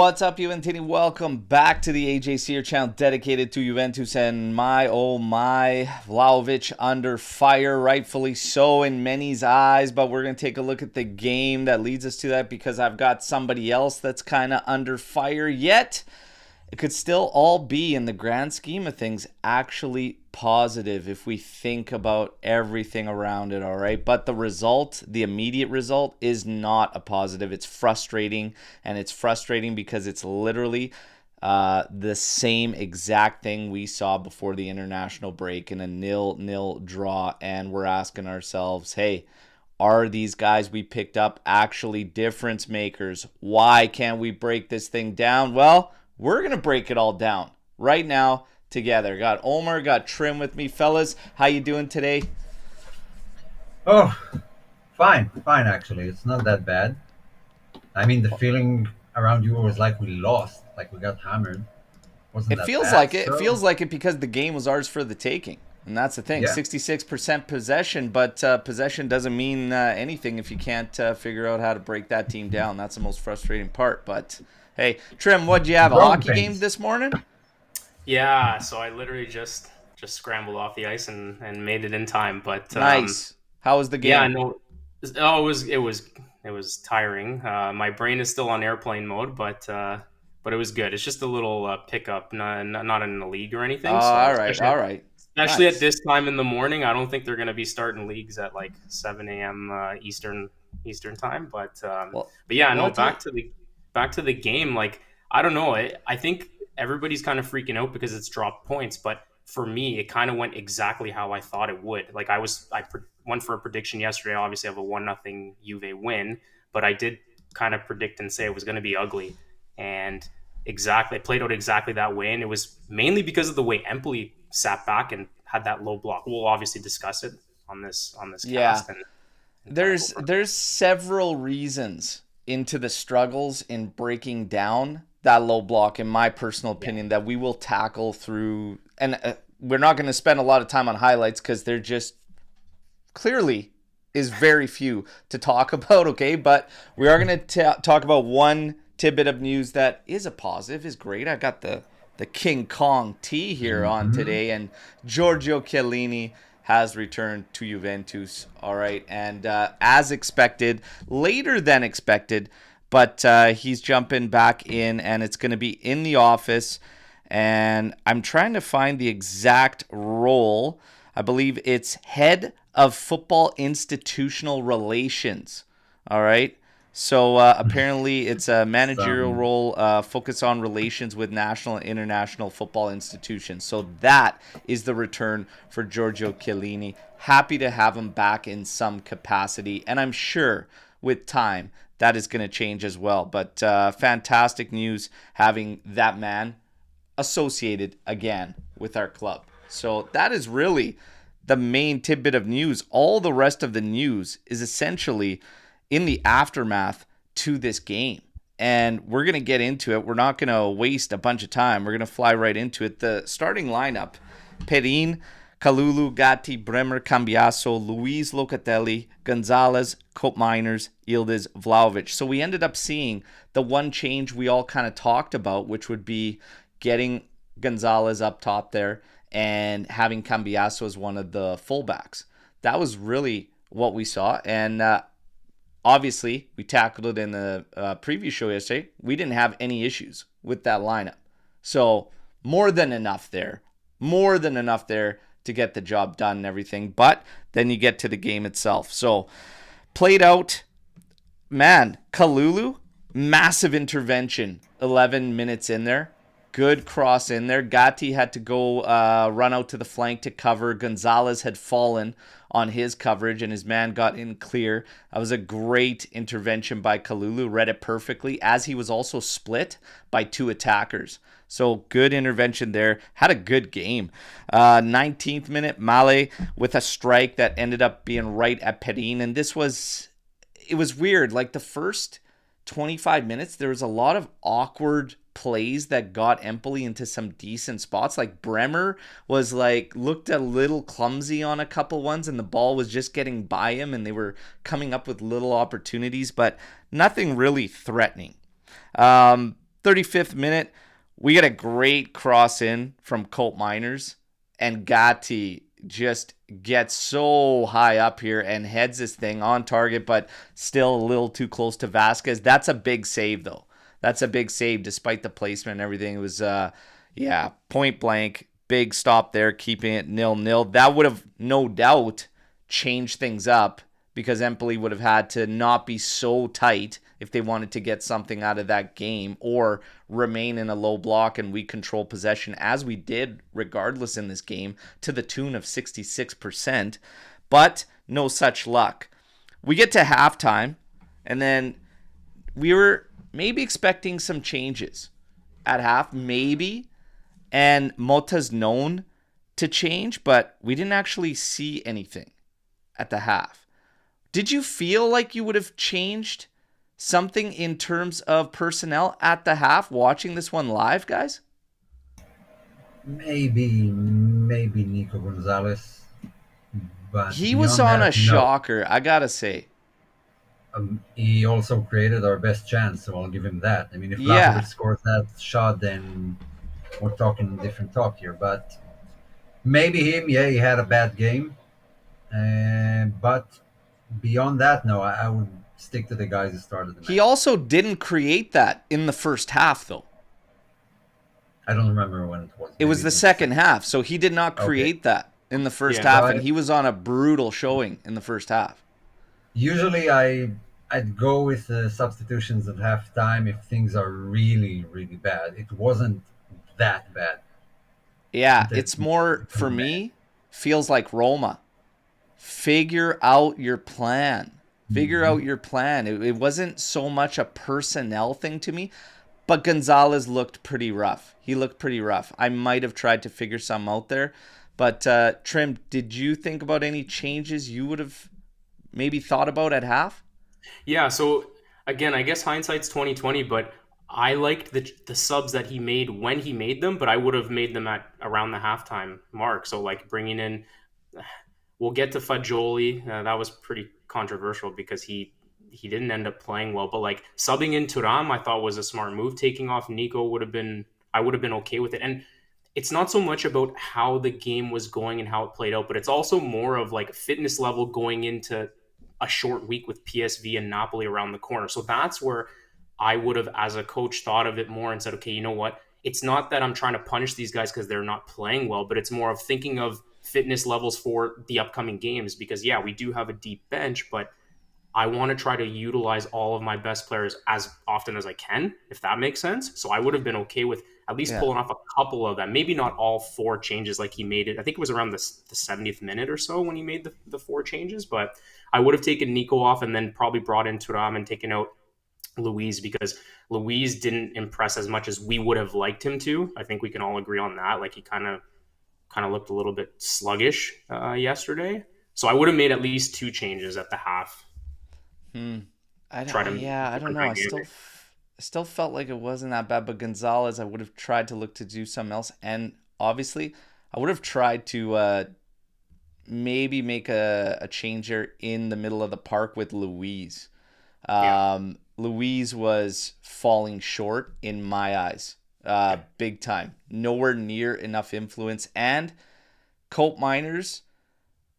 What's up, Juventini? Welcome back to the AJC, your channel dedicated to Juventus, and my, oh my, Vlahovic under fire, rightfully so in many's eyes, but we're going to take a look at the game that leads us to that because I've got somebody else that's kind of under fire, yet it could still all be, in the grand scheme of things, actually positive if we think about everything around it, all right? But the result, the immediate result, is not a positive. It's frustrating, and it's frustrating because it's literally the same exact thing we saw before the international break in a 0-0 draw, and we're asking ourselves, hey, are these guys we picked up actually difference makers? Why can't we break this thing down? Well, we're going to break it all down right now together. Got Omer, got Trim with me. Fellas, how you doing today? Oh, fine actually. It's not that bad. I mean, the feeling around you was like we lost, like we got hammered. Wasn't It that feels bad? like it. It So, feels like it because the game was ours for the taking. And that's the thing, yeah. 66% possession, but possession doesn't mean anything if you can't figure out how to break that team down. That's the most frustrating part. But hey, Trim, what'd you have, a Growing hockey game pains. this morning? Yeah, so I literally just scrambled off the ice and made it in time. But Nice. How was the yeah, game? no, oh, it was tiring. My brain is still on airplane mode, but it was good. It's just a little pickup, not in the league or anything. So All right, all right. especially at Nice. this time in the morning, I don't think they're going to be starting leagues at like 7 a.m. Eastern time. Well, But yeah, well, no, it's a, back to the game. Like I don't know, I think everybody's kind of freaking out because it's dropped points, but for me, it kind of went exactly how I thought it would. Like went for a prediction yesterday. Obviously, I have a 1-0 Juve win, but I did kind of predict and say it was going to be ugly, and exactly it played out exactly that way. And it was mainly because of the way Empoli sat back and had that low block. We'll obviously discuss it on this yeah. cast and kind of go from There's several reasons into the struggles in breaking down that low block, in my personal there. opinion, that we will tackle through, and we're not going to spend a lot of time on highlights because they're just clearly is very few to talk about, okay? But we are going to talk about one tidbit of news that is a positive, is great. I got the King Kong T here on Hmm. today, and Giorgio Chiellini has returned to Juventus, all right? And as expected, later than expected, but he's jumping back in, and it's going to be in the office. And I'm trying to find the exact role. I believe it's head of football institutional relations. All right. So apparently, it's a managerial Some role focused on relations with national and international football institutions. So that is the return for Giorgio Chiellini. Happy to have him back in some capacity, and I'm sure with time that is going to change as well. But fantastic news having that man associated again with our club. So that is really the main tidbit of news. All the rest of the news is essentially in the aftermath to this game. And we're going to get into it. We're not going to waste a bunch of time. We're going to fly right into it. The starting lineup: Perin, Kalulu, Gatti, Bremer, Cambiaso, Luis Locatelli, Gonzalez, Cope Miners, Yildiz, Vlahovic. So we ended up seeing the one change we all kind of talked about, which would be getting Gonzalez up top there and having Cambiaso as one of the fullbacks. That was really what we saw. And obviously, we tackled it in the preview show yesterday. We didn't have any issues with that lineup. So more than enough there. More than enough there to get the job done and everything. But then you get to the game itself. So played out, man, Kalulu, massive intervention, 11 minutes in there. Good cross in there. Gatti had to go run out to the flank to cover. Gonzalez had fallen on his coverage, and his man got in clear. That was a great intervention by Kalulu. Read it perfectly, as he was also split by two attackers. So good intervention there. Had a good game. 19th minute, Male with a strike that ended up being right at Perin. And it was weird. Like the first 25 minutes, there was a lot of awkward plays that got Empoli into some decent spots. Like Bremer was looked a little clumsy on a couple ones, and the ball was just getting by him, and they were coming up with little opportunities, but nothing really threatening. 35th minute, we get a great cross in from Colt Miners, and Gatti just gets so high up here and heads this thing on target, but still a little too close to Vasquez. That's a big save, though. That's a big save despite the placement and everything. It was, point blank, big stop there, keeping it 0-0. That would have no doubt changed things up because Empoli would have had to not be so tight if they wanted to get something out of that game or remain in a low block and we control possession as we did regardless in this game to the tune of 66%, but no such luck. We get to halftime and then we were maybe expecting some changes at half, maybe, and Motta's known to change, but we didn't actually see anything at the half. Did you feel like you would have changed something in terms of personnel at the half watching this one live, guys? Maybe Nico Gonzalez, but he was on that, a shocker, I gotta say. He also created our best chance, so I'll give him that. I mean, if Vlahovic scores that shot, then we're talking different talk here. But maybe him, he had a bad game, but beyond that, no, I would stick to the guys who started the match. He also didn't create that in the first half, though. I don't remember when it was. It was the second half, so he did not create that in the first half, and he was on a brutal showing in the first half. Usually, I'd go with substitutions at halftime if things are really, really bad. It wasn't that bad. Yeah, it's more, for me, feels like Roma. Figure out your plan. Figure out your plan. It wasn't so much a personnel thing to me, but Gonzalez looked pretty rough. He looked pretty rough. I might have tried to figure some out there. But, Trim, did you think about any changes you would have maybe thought about at half? Yeah, so, again, I guess hindsight's 20/20, but I liked the subs that he made when he made them, but I would have made them at around the halftime mark. So, like, bringing in... We'll get to Fagioli. That was pretty controversial because he didn't end up playing well. But like subbing in Thuram, I thought was a smart move. Taking off Nico I would have been okay with it. And it's not so much about how the game was going and how it played out, but it's also more of like fitness level going into a short week with PSV and Napoli around the corner. So that's where I would have, as a coach, thought of it more and said, okay, you know what? It's not that I'm trying to punish these guys because they're not playing well, but it's more of thinking of fitness levels for the upcoming games because, yeah, we do have a deep bench, but I want to try to utilize all of my best players as often as I can, if that makes sense. So I would have been okay with at least pulling off a couple of them, maybe not all four changes like he made it. I think it was around the 70th minute or so when he made the four changes, but I would have taken Nico off and then probably brought in Thuram and taken out Luis because Luis didn't impress as much as we would have liked him to. I think we can all agree on that. Like he kind of looked a little bit sluggish yesterday. So I would have made at least two changes at the half. I don't know. I still felt like it wasn't that bad, but Gonzalez, I would have tried to look to do something else. And obviously, I would have tried to maybe make a changer in the middle of the park with Luis. Luis was falling short in my eyes. Big time. Nowhere near enough influence. And Colt Miners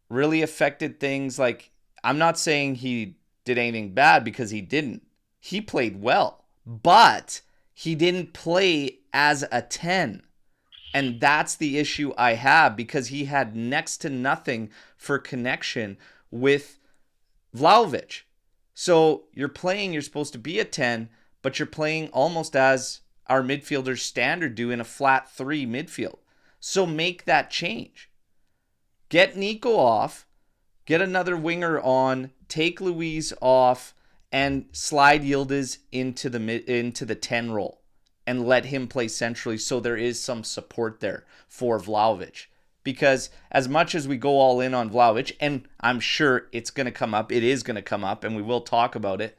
really affected things. Like, I'm not saying he did anything bad because he didn't. He played well, but he didn't play as a 10. And that's the issue I have because he had next to nothing for connection with Vlahovic. So you're supposed to be a 10, but you're playing almost as our midfielders standard do in a flat 3 midfield. So make that change. Get Nico off, get another winger on, take Luis off, and slide Yildiz into the 10 role and let him play centrally so there is some support there for Vlahovic. Because as much as we go all in on Vlahovic, and I'm sure it's going to come up, it is going to come up, and we will talk about it,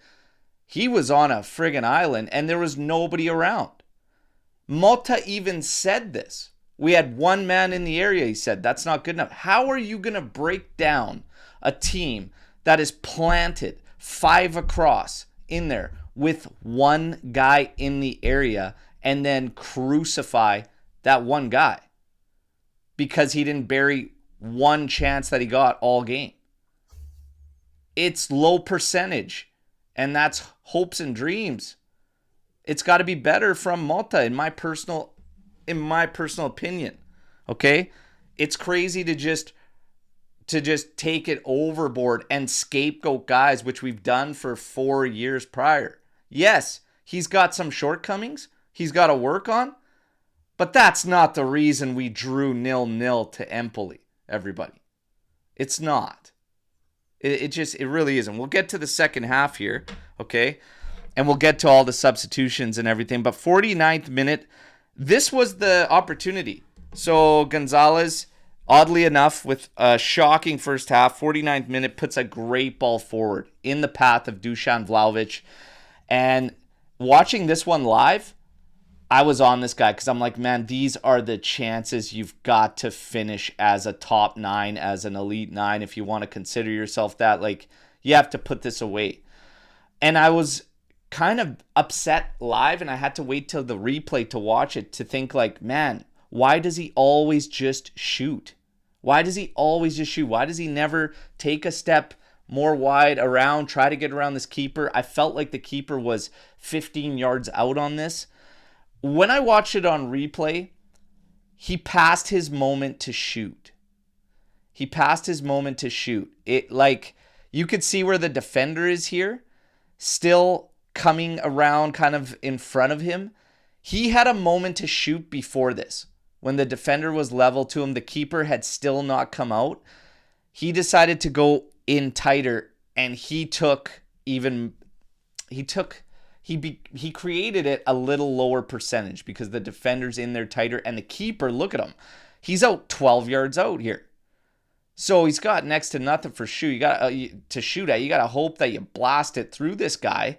he was on a friggin' island and there was nobody around. Motta even said this. We had one man in the area, he said. That's not good enough. How are you going to break down a team that is planted 5 across in there with one guy in the area and then crucify that one guy because he didn't bury one chance that he got all game. It's low percentage, and that's hopes and dreams. It's got to be better from Motta, in my personal opinion. Okay? It's crazy to just take it overboard and scapegoat guys, which we've done for 4 years prior. Yes, he's got some shortcomings he's got to work on, but that's not the reason we drew 0-0 to Empoli, everybody. It's not. It really isn't. We'll get to the second half here, okay? And we'll get to all the substitutions and everything. But 49th minute, this was the opportunity. So Gonzalez, oddly enough, with a shocking first half, 49th minute, puts a great ball forward in the path of Dusan Vlahovic. And watching this one live, I was on this guy because I'm like, man, these are the chances you've got to finish as a top 9, as an elite 9, if you want to consider yourself that. Like, you have to put this away. And I was kind of upset live, and I had to wait till the replay to watch it to think like, man, why does he always just shoot? Why does he always just shoot? Why does he never take a step more wide around, try to get around this keeper? I felt like the keeper was 15 yards out on this. When I watched it on replay, he passed his moment to shoot. He passed his moment to shoot. It, like, you could see where the defender is here, still coming around kind of in front of him. He had a moment to shoot before this. When the defender was level to him, the keeper had still not come out. He decided to go in tighter, and he created it a little lower percentage because the defender's in there tighter, and the keeper, look at him. He's out 12 yards out here. So he's got next to nothing for shoot. You got to shoot at. You got to hope that you blast it through this guy.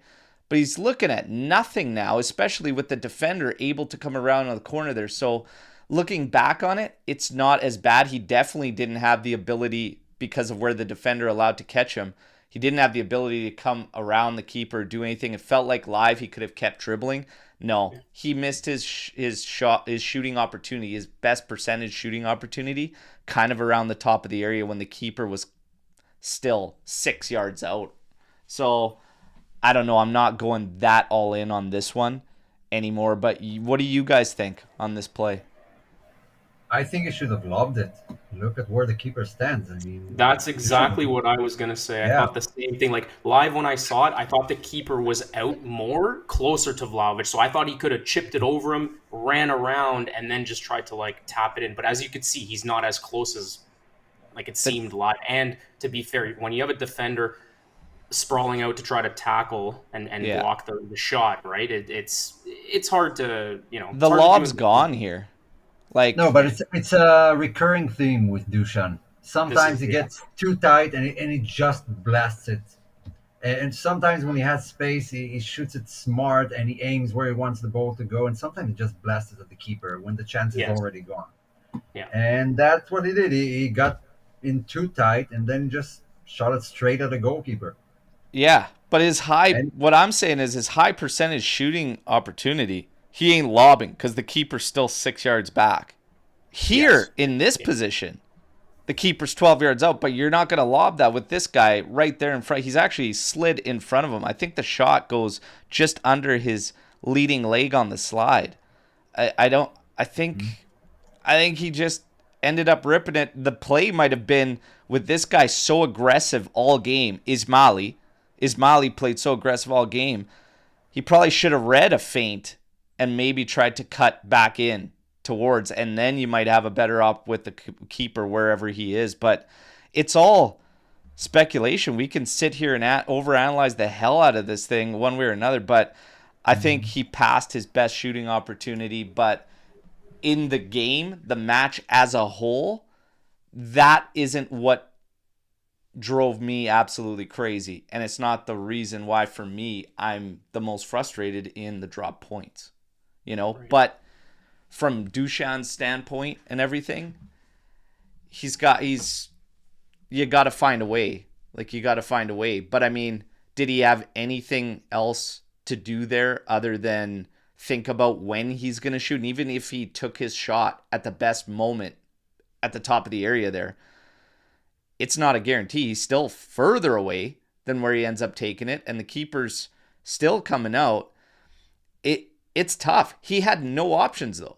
But he's looking at nothing now, especially with the defender able to come around on the corner there. So looking back on it, it's not as bad. He definitely didn't have the ability, because of where the defender allowed to catch him. He didn't have the ability to come around the keeper, do anything. It felt like live he could have kept dribbling. No, he missed his shooting opportunity, his best percentage shooting opportunity, kind of around the top of the area when the keeper was still 6 yards out. So I don't know. I'm not going that all in on this one anymore. But what do you guys think on this play? I think he should have lobbed it. Look at where the keeper stands. I mean, that's exactly what I was going to say. I thought the same thing. Like, live when I saw it, I thought the keeper was out more, closer to Vlahovic. So I thought he could have chipped it over him, ran around, and then just tried to, like, tap it in. But as you could see, he's not as close as, like, it seemed live. And to be fair, when you have a defender sprawling out to try to tackle and block the shot, right? It's hard to, The lob's gone here. Like, no, but it's a recurring theme with Dusan. Sometimes he gets too tight and he just blasts it. And sometimes when he has space, he shoots it smart and he aims where he wants the ball to go. And sometimes he just blasts it at the keeper when the chance is already gone. Yeah. And that's what he did. He got in too tight and then just shot it straight at the goalkeeper. Yeah, but what I'm saying is his high percentage shooting opportunity, he ain't lobbing because the keeper's still 6 yards back. Here, in this position, the keeper's 12 yards out, but you're not going to lob that with this guy right there in front. He's actually slid in front of him. I think the shot goes just under his leading leg on the slide. I think he just ended up ripping it. The play might have been with this guy so aggressive all game. Ismaili played so aggressive all game. He probably should have read a feint and maybe tried to cut back in towards, and then you might have a better op with the keeper wherever he is. But it's all speculation. We can sit here and overanalyze the hell out of this thing one way or another, but I think he passed his best shooting opportunity. But in the game, the match as a whole, that isn't what drove me absolutely crazy. And it's not the reason why, for me, I'm the most frustrated in the drop points. Right. But from Dusan's standpoint and everything, you got to find a way. Like, you got to find a way. But I mean, did he have anything else to do there other than think about when he's going to shoot. And even if he took his shot at the best moment at the top of the area there, it's not a guarantee. He's still further away than where he ends up taking it, and the keeper's still coming out. It's tough. He had no options, though.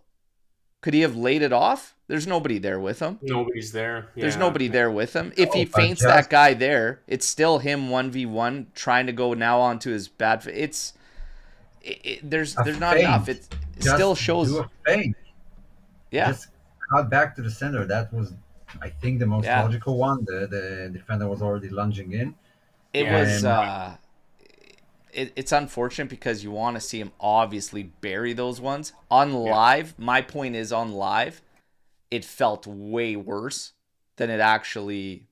Could he have laid it off? There's nobody there with him. Nobody's there. Yeah. There's nobody there with him. If he feints that guy there, it's still him 1v1 trying to go now onto his bad. There's not enough. It still shows. Do a feint. Yeah. Just cut back to the center. That was, I think, the most logical one. The defender was already lunging in. It's unfortunate because you want to see him obviously bury those ones. On live, my point is on live, it felt way worse than it actually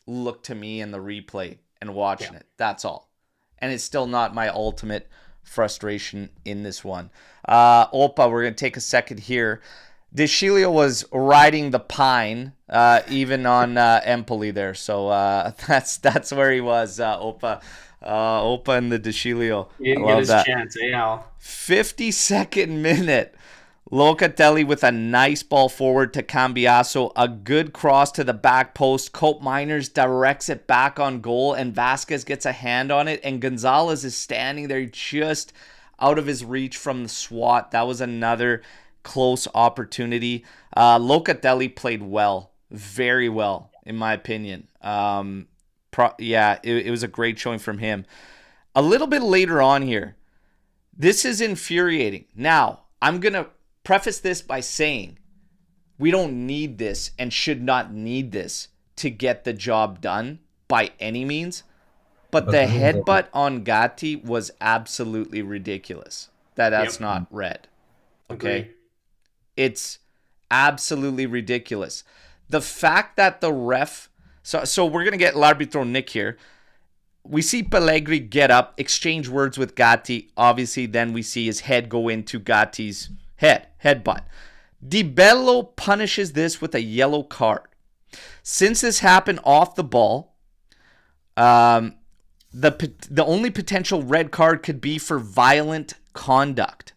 looked to me in the replay and watching it. That's all. And it's still not my ultimate frustration in this one. Opa, we're going to take a second here. DeCilio was riding the pine, even on Empoli there. So that's where he was, Opa. Opa and the DeCilio. He didn't get his chance, Al. 52nd minute. Locatelli with a nice ball forward to Cambiaso. A good cross to the back post. Cope Miners directs it back on goal, and Vasquez gets a hand on it, and Gonzalez is standing there just out of his reach from the swat. That was another close opportunity. Locatelli played well. Very well, in my opinion. It was a great showing from him. A little bit later on here, this is infuriating. Now, I'm going to preface this by saying we don't need this and should not need this to get the job done by any means. But the headbutt on Gatti was absolutely ridiculous. That's not red. Okay? Agreed. It's absolutely ridiculous. The fact that the ref... So we're going to get L'Arbitro Nick here. We see Pellegrini get up, exchange words with Gatti. Obviously, then we see his head go into Gatti's headbutt. Di Bello punishes this with a yellow card. Since this happened off the ball, the only potential red card could be for violent conduct.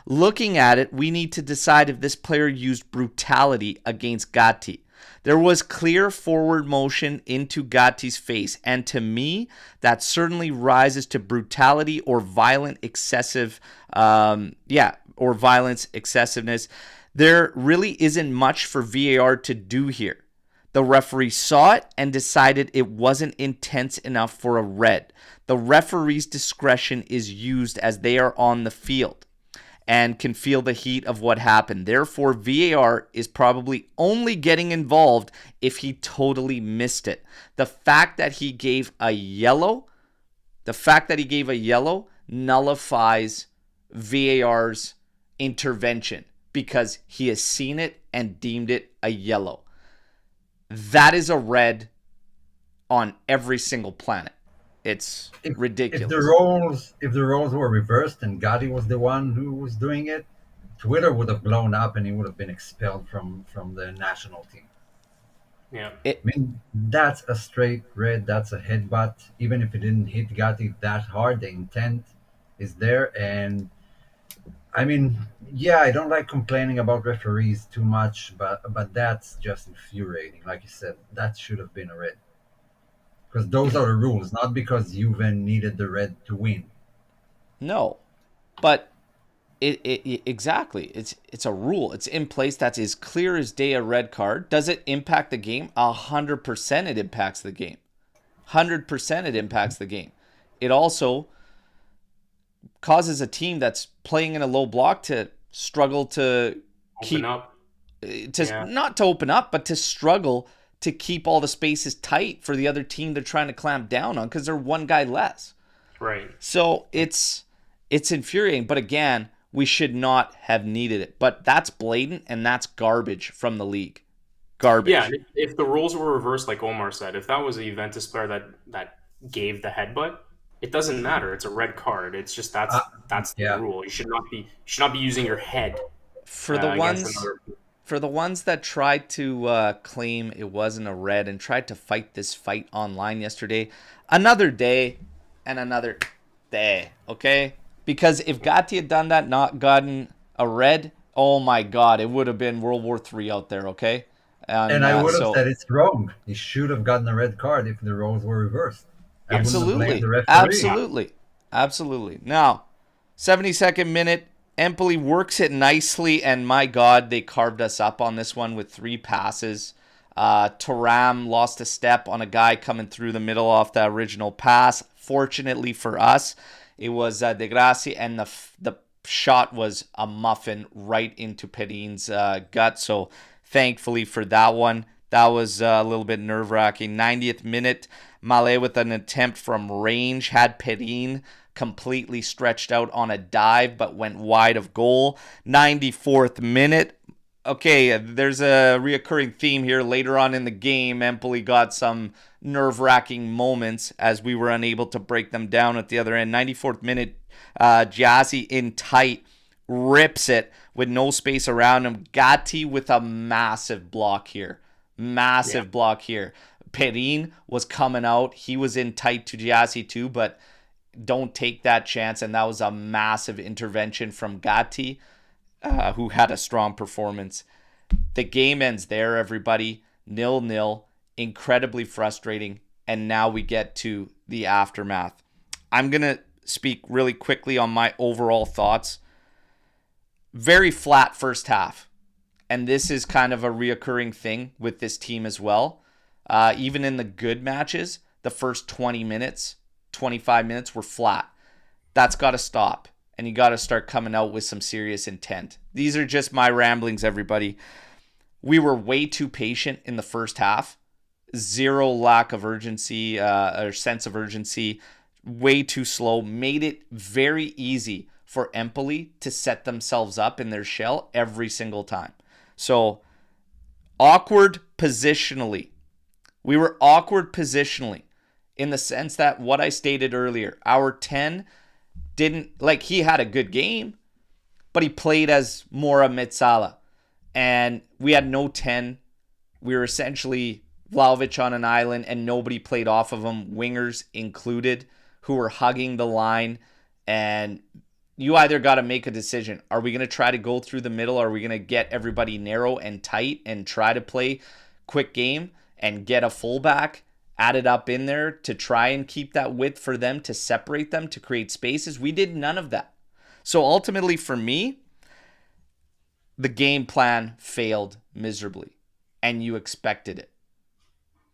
Looking at it, we need to decide if this player used brutality against Gatti. There was clear forward motion into Gatti's face, and to me, that certainly rises to brutality or violent excessiveness. There really isn't much for VAR to do here. The referee saw it and decided it wasn't intense enough for a red. The referee's discretion is used as they are on the field and can feel the heat of what happened. Therefore, VAR is probably only getting involved if he totally missed it. The fact that he gave a yellow nullifies VAR's intervention because he has seen it and deemed it a yellow. That is a red on every single planet. It's ridiculous. If the roles were reversed and Gatti was the one who was doing it, Twitter would have blown up and he would have been expelled from the national team. Yeah. That's a straight red. That's a headbutt. Even if it didn't hit Gatti that hard, the intent is there. And I don't like complaining about referees too much, but that's just infuriating. Like you said, that should have been a red. Because those are the rules, not because Juve needed the red to win. No, but exactly. It's a rule. It's in place. That's as clear as day a red card. Does it impact the game? 100% it impacts the game. 100% it impacts the game. It also causes a team that's playing in a low block to struggle to not to open up, but to struggle to keep all the spaces tight for the other team they're trying to clamp down on because they're one guy less. Right. So it's infuriating. But again, we should not have needed it. But that's blatant and that's garbage from the league. Garbage. Yeah, if the rules were reversed, like Omer said, if that was a Juventus player that gave the headbutt, it doesn't matter. It's a red card. It's just that's the rule. You should not be using your head for the ones that tried to claim it wasn't a red and tried to fight this fight online yesterday. Another day and another day. Okay, Because if Gatti had done that, not gotten a red, oh my God, it would have been World War III out there, okay? And And I would have so said it's wrong. He should have gotten a red card if the roles were reversed. I wouldn't have blamed the absolutely, referee. absolutely, absolutely. Now, 72nd minute, Empoli works it nicely, and my God, they carved us up on this one with 3 passes. Thuram lost a step on a guy coming through the middle off the original pass. Fortunately for us, it was De Grassi, and the shot was a muffin right into Perin's gut. So thankfully for that one, that was a little bit nerve-wracking. 90th minute, Malé with an attempt from range had Perin completely stretched out on a dive, but went wide of goal. 94th minute. Okay, there's a reoccurring theme here. Later on in the game, Empoli got some nerve-wracking moments as we were unable to break them down at the other end. 94th minute, Jazzy in tight, rips it with no space around him. Gatti with a massive block here. Massive block here. Perin was coming out. He was in tight to Jazzy too, but don't take that chance. And that was a massive intervention from Gatti, who had a strong performance. The game ends there, everybody. 0-0. Incredibly frustrating. And now we get to the aftermath. I'm going to speak really quickly on my overall thoughts. Very flat first half. And this is kind of a reoccurring thing with this team as well. Even in the good matches, the first 20 minutes, 25 minutes were flat. That's got to stop. And you got to start coming out with some serious intent. These are just my ramblings, everybody. We were way too patient in the first half. Zero lack of urgency or sense of urgency. Way too slow. Made it very easy for Empoli to set themselves up in their shell every single time. So, awkward positionally. We were awkward positionally in the sense that what I stated earlier, our 10 didn't, like, he had a good game, but he played as more a Mezzala. And we had no 10. We were essentially Vlahovic on an island, and nobody played off of him, wingers included, who were hugging the line. And you either got to make a decision. Are we going to try to go through the middle? Are we going to get everybody narrow and tight and try to play quick game and get a fullback added up in there to try and keep that width for them, to separate them, to create spaces? We did none of that. So ultimately for me, the game plan failed miserably, and you expected it.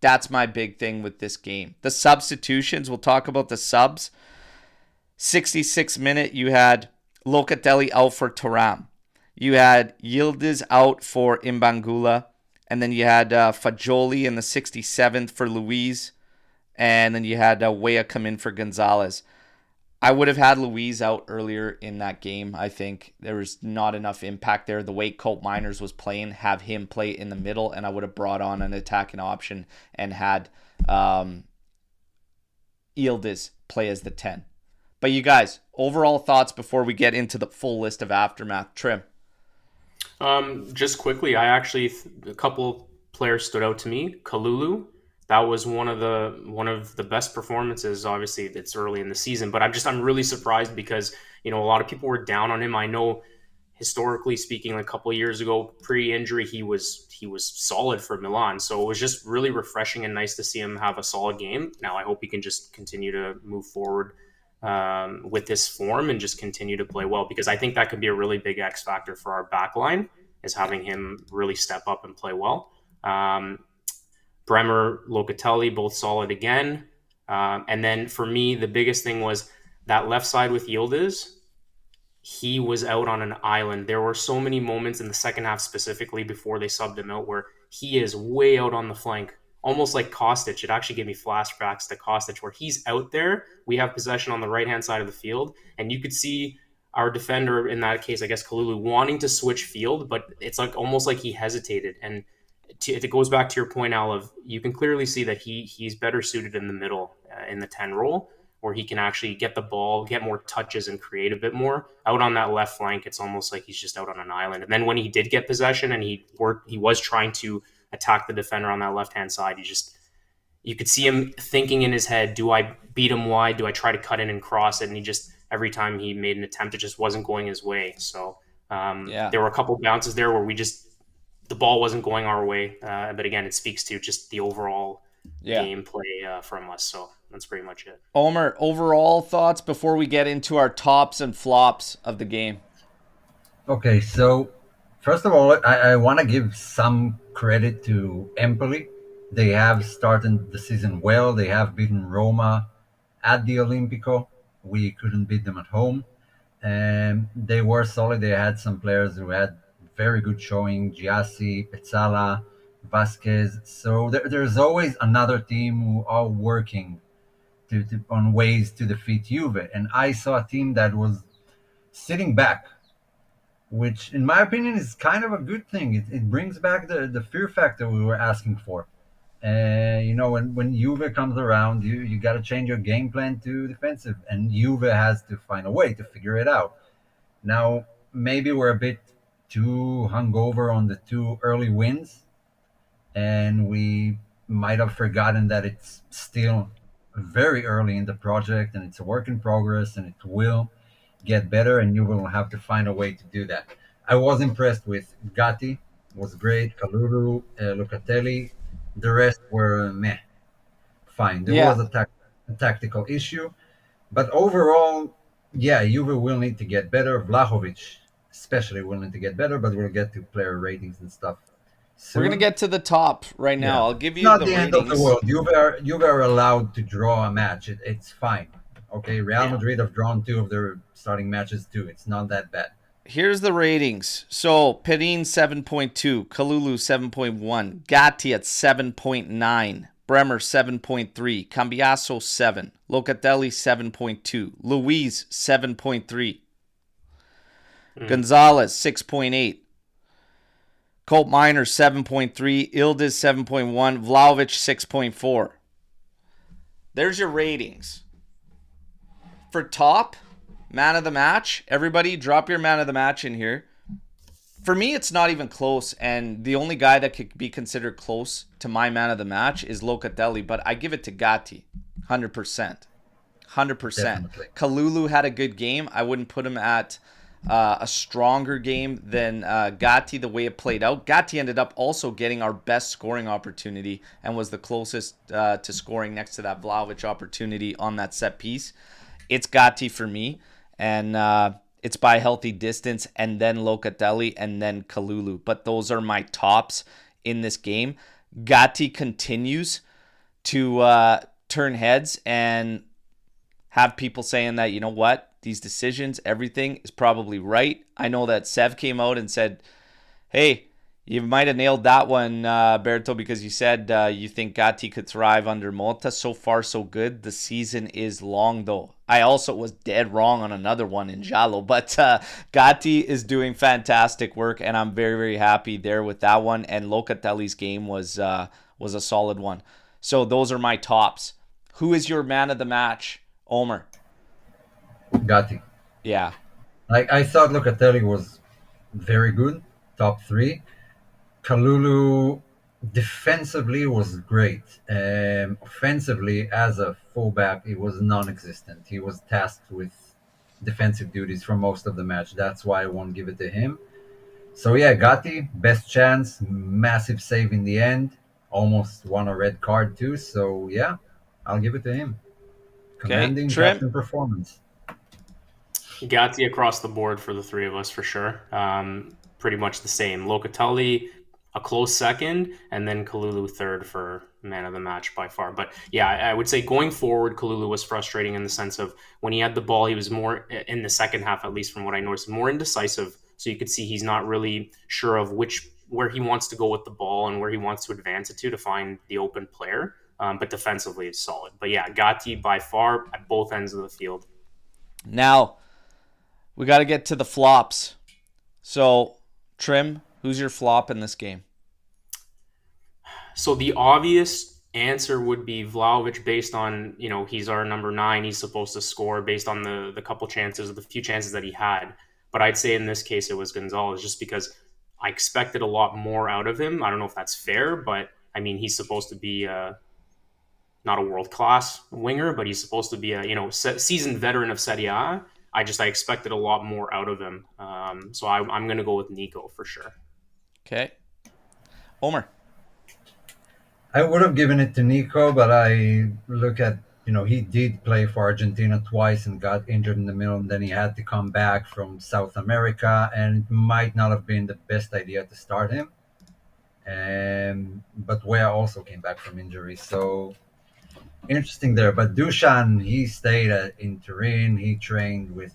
That's my big thing with this game. The substitutions, we'll talk about the subs. 66th minute, you had Locatelli out for Thuram. You had Yildiz out for Imbangula. And then you had Fagioli in the 67th for Luiz. And then you had Weah come in for Gonzalez. I would have had Luiz out earlier in that game. I think there was not enough impact there. The way Cope Miners was playing, have him play in the middle, and I would have brought on an attacking option and had Yildiz play as the 10. But you guys, overall thoughts before we get into the full list of aftermath. Trim. Just quickly, a couple players stood out to me. Kalulu, that was one of the best performances. Obviously, it's early in the season, but I'm really surprised because a lot of people were down on him. I know, historically speaking, like a couple of years ago, pre-injury, he was solid for Milan. So it was just really refreshing and nice to see him have a solid game. Now I hope he can just continue to move forward with this form and just continue to play well, because I think that could be a really big X factor for our back line, is having him really step up and play well. Bremer, Locatelli, both solid again. And then for me, the biggest thing was that left side with Yildiz. He was out on an island. There were so many moments in the second half specifically before they subbed him out where he is way out on the flank, almost like Kostic. It actually gave me flashbacks to Kostic, where he's out there. We have possession on the right-hand side of the field, and you could see our defender, in that case, I guess Kalulu, wanting to switch field, but it's like almost like he hesitated. And it goes back to your point, Al, of you can clearly see that he's better suited in the middle, in the 10 role, where he can actually get the ball, get more touches, and create a bit more. Out on that left flank, it's almost like he's just out on an island. And then when he did get possession and he was trying to attack the defender on that left-hand side, you could see him thinking in his head, do I beat him wide? Do I try to cut in and cross it? And he just every time he made an attempt, it just wasn't going his way. So Yeah. there were a couple bounces there where the ball wasn't going our way. But again, it speaks to just the overall gameplay from us. So that's pretty much it. Omer, overall thoughts before we get into our tops and flops of the game? Okay, so first of all, I want to give some credit to Empoli. They have started the season well. They have beaten Roma at the Olimpico. We couldn't beat them at home. And they were solid. They had some players who had very good showing, Giassi, Pezzala, Vasquez. So there's always another team who are working on ways to defeat Juve. And I saw a team that was sitting back, which in my opinion is kind of a good thing. It brings back the fear factor we were asking for. And when Juve comes around, you got to change your game plan to defensive, and Juve has to find a way to figure it out. Now, maybe we're a bit too hungover on the two early wins, and we might have forgotten that it's still very early in the project, and it's a work in progress, and it will get better, and you will have to find a way to do that. I was impressed with Gatti, was great. Kalulu, Locatelli, the rest were meh. Fine. There was a tactical issue, but overall, yeah, Juve will need to get better. Vlahovic, especially, will need to get better. But we'll get to player ratings and stuff soon. We're gonna get to the top right now. I'll give you not the the ratings. end of the world. Juve are allowed to draw a match. It's fine. Okay, Real Madrid have drawn two of their starting matches too. It's not that bad. Here's the ratings. So Perin 7.2, Kalulu 7.1, Gatti at 7.9, Bremer 7.3, Cambiaso 7, Locatelli 7.2, Luiz 7.3, Gonzalez 6.8, Colt Miner 7.3, Ildiz 7.1, Vlahovic 6.4. There's your ratings. For top man of the match, everybody drop your man of the match in here. For me, it's not even close, and the only guy that could be considered close to my man of the match is Locatelli, but I give it to Gatti, 100%. 100%. Definitely. Kalulu had a good game. I wouldn't put him at a stronger game than Gatti, the way it played out. Gatti ended up also getting our best scoring opportunity and was the closest to scoring next to that Vlahovic opportunity on that set piece. It's Gatti for me, and it's by a healthy distance, and then Locatelli, and then Kalulu. But those are my tops in this game. Gatti continues to turn heads and have people saying that, you know what, these decisions, everything is probably right. I know that Sev came out and said, hey, you might have nailed that one, Alberto, because you said you think Gatti could thrive under Motta. So far, so good. The season is long, though. I also was dead wrong on another one in Giallo, but Gatti is doing fantastic work, and I'm very, very happy there with that one. And Locatelli's game was a solid one. So those are my tops. Who is your man of the match, Omer? Gatti. Yeah. I thought Locatelli was very good, top three. Kalulu defensively was great. Offensively, as a fullback, he was non-existent. He was tasked with defensive duties for most of the match. That's why I won't give it to him. So yeah, Gatti, best chance, massive save in the end. Almost won a red card too. So yeah, I'll give it to him. Commanding captain performance. Gatti across the board for the three of us for sure. Pretty much the same. Locatelli a close second, and then Kalulu third for man of the match by far. But yeah, I would say going forward, Kalulu was frustrating in the sense of when he had the ball, he was more, in the second half, at least from what I noticed, more indecisive. So you could see he's not really sure of where he wants to go with the ball and where he wants to advance it to find the open player. But defensively, it's solid. But yeah, Gatti by far at both ends of the field. Now, we got to get to the flops. So, Trim, who's your flop in this game? So the obvious answer would be Vlahovic based on, he's our number 9. He's supposed to score based on the few chances that he had. But I'd say in this case, it was Gonzalez just because I expected a lot more out of him. I don't know if that's fair, but I mean, he's supposed to be not a world-class winger, but he's supposed to be a, seasoned veteran of Serie A. I expected a lot more out of him. So I'm going to go with Nico for sure. Okay. Omer. I would have given it to Nico, but I look at, he did play for Argentina twice and got injured in the middle, and then he had to come back from South America, and it might not have been the best idea to start him. But Wea also came back from injury, so interesting there. But Dusan, he stayed in Turin. He trained with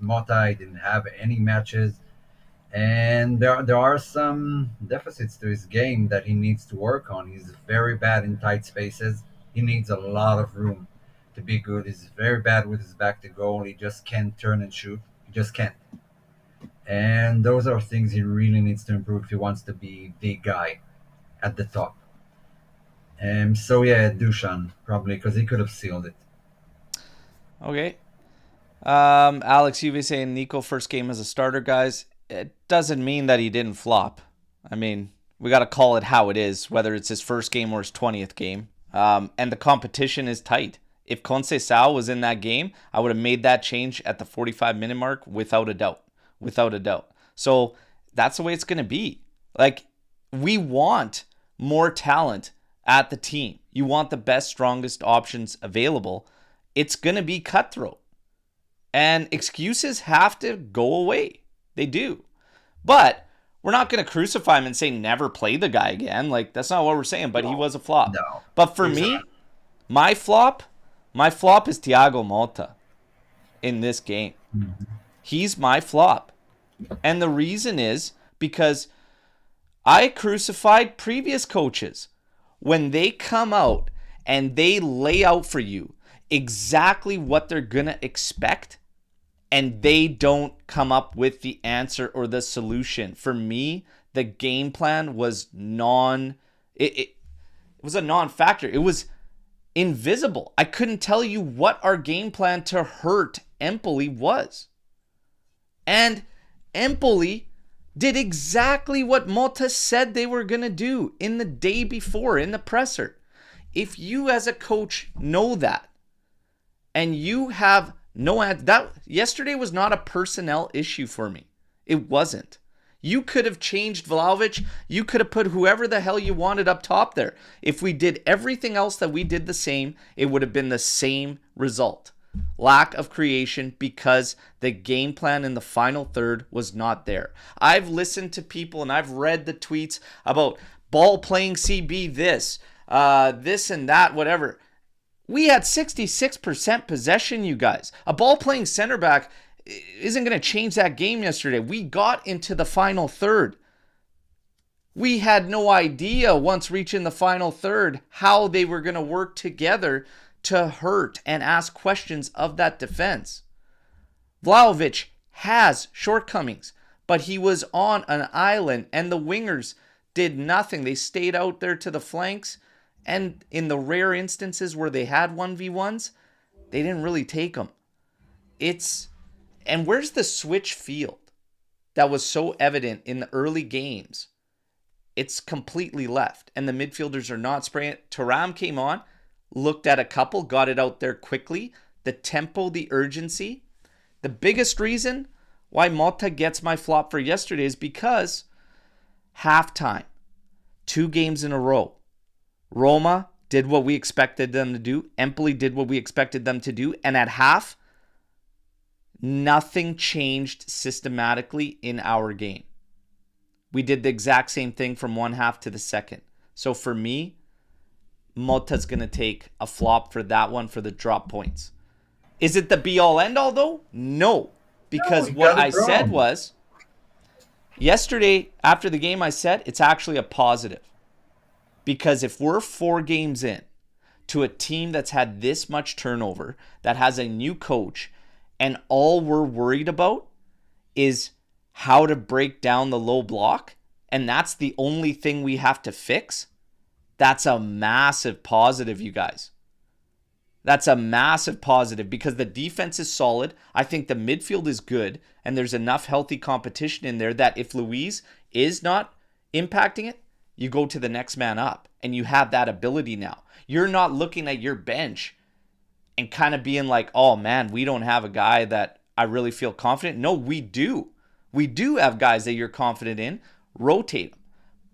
Motta. He didn't have any matches. And there are some deficits to his game that he needs to work on. He's very bad in tight spaces. He needs a lot of room to be good. He's very bad with his back to goal. He just can't turn and shoot. He just can't. And those are things he really needs to improve if he wants to be the guy at the top. So yeah, Dusan probably, because he could have sealed it. Okay. Alex, you've been saying Nico first game as a starter, guys. It doesn't mean that he didn't flop. I mean, we got to call it how it is, whether it's his first game or his 20th game. And the competition is tight. If Conceição was in that game, I would have made that change at the 45-minute mark without a doubt. Without a doubt. So that's the way it's going to be. Like, we want more talent at the team. You want the best, strongest options available. It's going to be cutthroat. And excuses have to go away. They do. But we're not going to crucify him and say never play the guy again. Like, that's not what we're saying, but he was a flop. No. But for me, my flop is Thiago Motta in this game. Mm-hmm. He's my flop. And the reason is because I crucified previous coaches when they come out and they lay out for you exactly what they're going to expect, and they don't come up with the answer or the solution. For me, the game plan was it was a non-factor. It was invisible. I couldn't tell you what our game plan to hurt Empoli was. And Empoli did exactly what Motta said they were going to do in the day before in the presser. If you as a coach know that, and you have that yesterday was not a personnel issue for me. It wasn't. You could have changed Vlahovic. You could have put whoever the hell you wanted up top there. If we did everything else that we did the same, it would have been the same result. Lack of creation because the game plan in the final third was not there. I've listened to people and I've read the tweets about ball playing CB this and that, whatever. We had 66% possession, you guys. A ball-playing center back isn't going to change that game yesterday. We got into the final third. We had no idea once reaching the final third how they were going to work together to hurt and ask questions of that defense. Vlahovic has shortcomings, but he was on an island and the wingers did nothing. They stayed out there to the flanks. And in the rare instances where they had 1v1s, they didn't really take them. And where's the switch field that was so evident in the early games? It's completely left. And the midfielders are not spraying it. Thuram came on, looked at a couple, got it out there quickly. The tempo, the urgency. The biggest reason why Motta gets my flop for yesterday is because halftime, 2 games in a row. Roma did what we expected them to do. Empoli did what we expected them to do. And at half, nothing changed systematically in our game. We did the exact same thing from one half to the second. So for me, Motta's going to take a flop for that one for the drop points. Is it the be-all, end-all, though? No. Because what I said was, yesterday, after the game, I said it's actually a positive. Because if we're 4 games in to a team that's had this much turnover, that has a new coach, and all we're worried about is how to break down the low block, and that's the only thing we have to fix, that's a massive positive, you guys. That's a massive positive because the defense is solid. I think the midfield is good, and there's enough healthy competition in there that if Luis is not impacting it, you go to the next man up, and you have that ability now. You're not looking at your bench and kind of being like, oh man, we don't have a guy that I really feel confident. No, we do. We do have guys that you're confident in. Rotate them.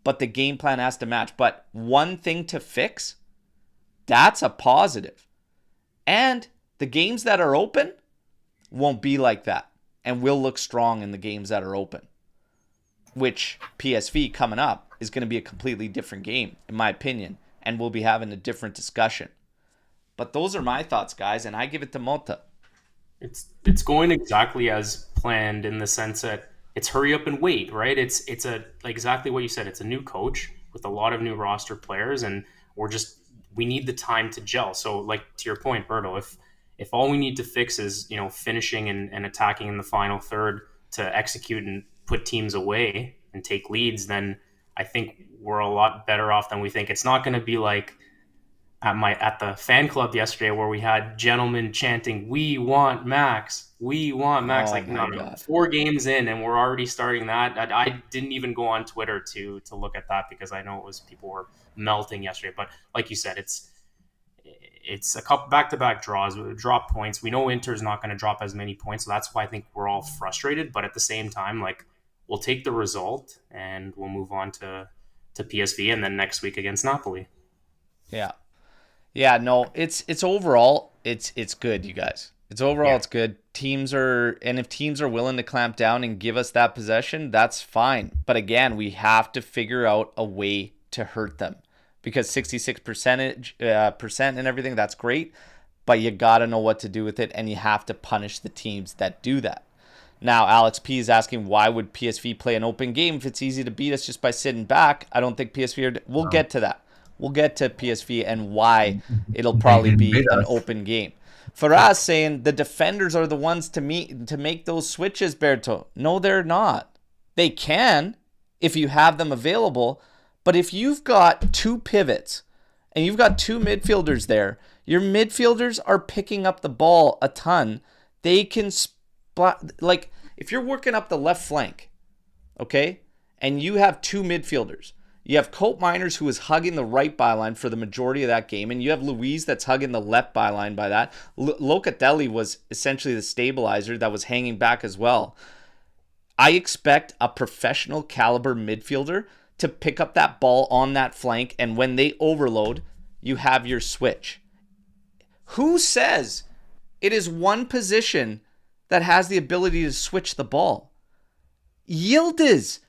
But the game plan has to match. But one thing to fix, that's a positive. And the games that are open won't be like that. And we'll look strong in the games that are open. Which PSV coming up is going to be a completely different game, in my opinion. And we'll be having a different discussion. But those are my thoughts, guys. And I give it to Motta. It's going exactly as planned in the sense that it's hurry up and wait, right? It's like exactly what you said. It's a new coach with a lot of new roster players, and we need the time to gel. So, like to your point, Berto, if all we need to fix is finishing and attacking in the final third to execute and put teams away and take leads, then I think we're a lot better off than we think. It's not going to be like at the fan club yesterday where we had gentlemen chanting, "We want Max, we want Max." Oh, like no, 4 games in and we're already starting that. I didn't even go on Twitter to look at that because I know people were melting yesterday. But like you said, it's a couple back-to-back draws, drop points. We know Inter's not going to drop as many points, so that's why I think we're all frustrated. But at the same time, like, we'll take the result and we'll move on to PSV and then next week against Napoli. Yeah, no, it's overall, it's good, you guys. It's overall, It's good. If teams are willing to clamp down and give us that possession, that's fine. But again, we have to figure out a way to hurt them, because 66% and everything, that's great, but you got to know what to do with it, and you have to punish the teams that do that. Now, Alex P is asking, why would PSV play an open game if it's easy to beat us just by sitting back? I don't think PSV we'll get to that. We'll get to PSV and why it'll probably be an open game. For us, saying the defenders are the ones to make those switches, Berto. No, they're not. They can if you have them available. But if you've got 2 pivots and you've got 2 midfielders there, your midfielders are picking up the ball a ton. They can like if you're working up the left flank, okay, and you have 2 midfielders. You have Cope Miners, who is hugging the right byline for the majority of that game, and you have Luis that's hugging the left byline by that. Locatelli was essentially the stabilizer that was hanging back as well. I expect a professional caliber midfielder to pick up that ball on that flank, and when they overload, you have your switch. Who says it is one position that has the ability to switch the ball? Yildiz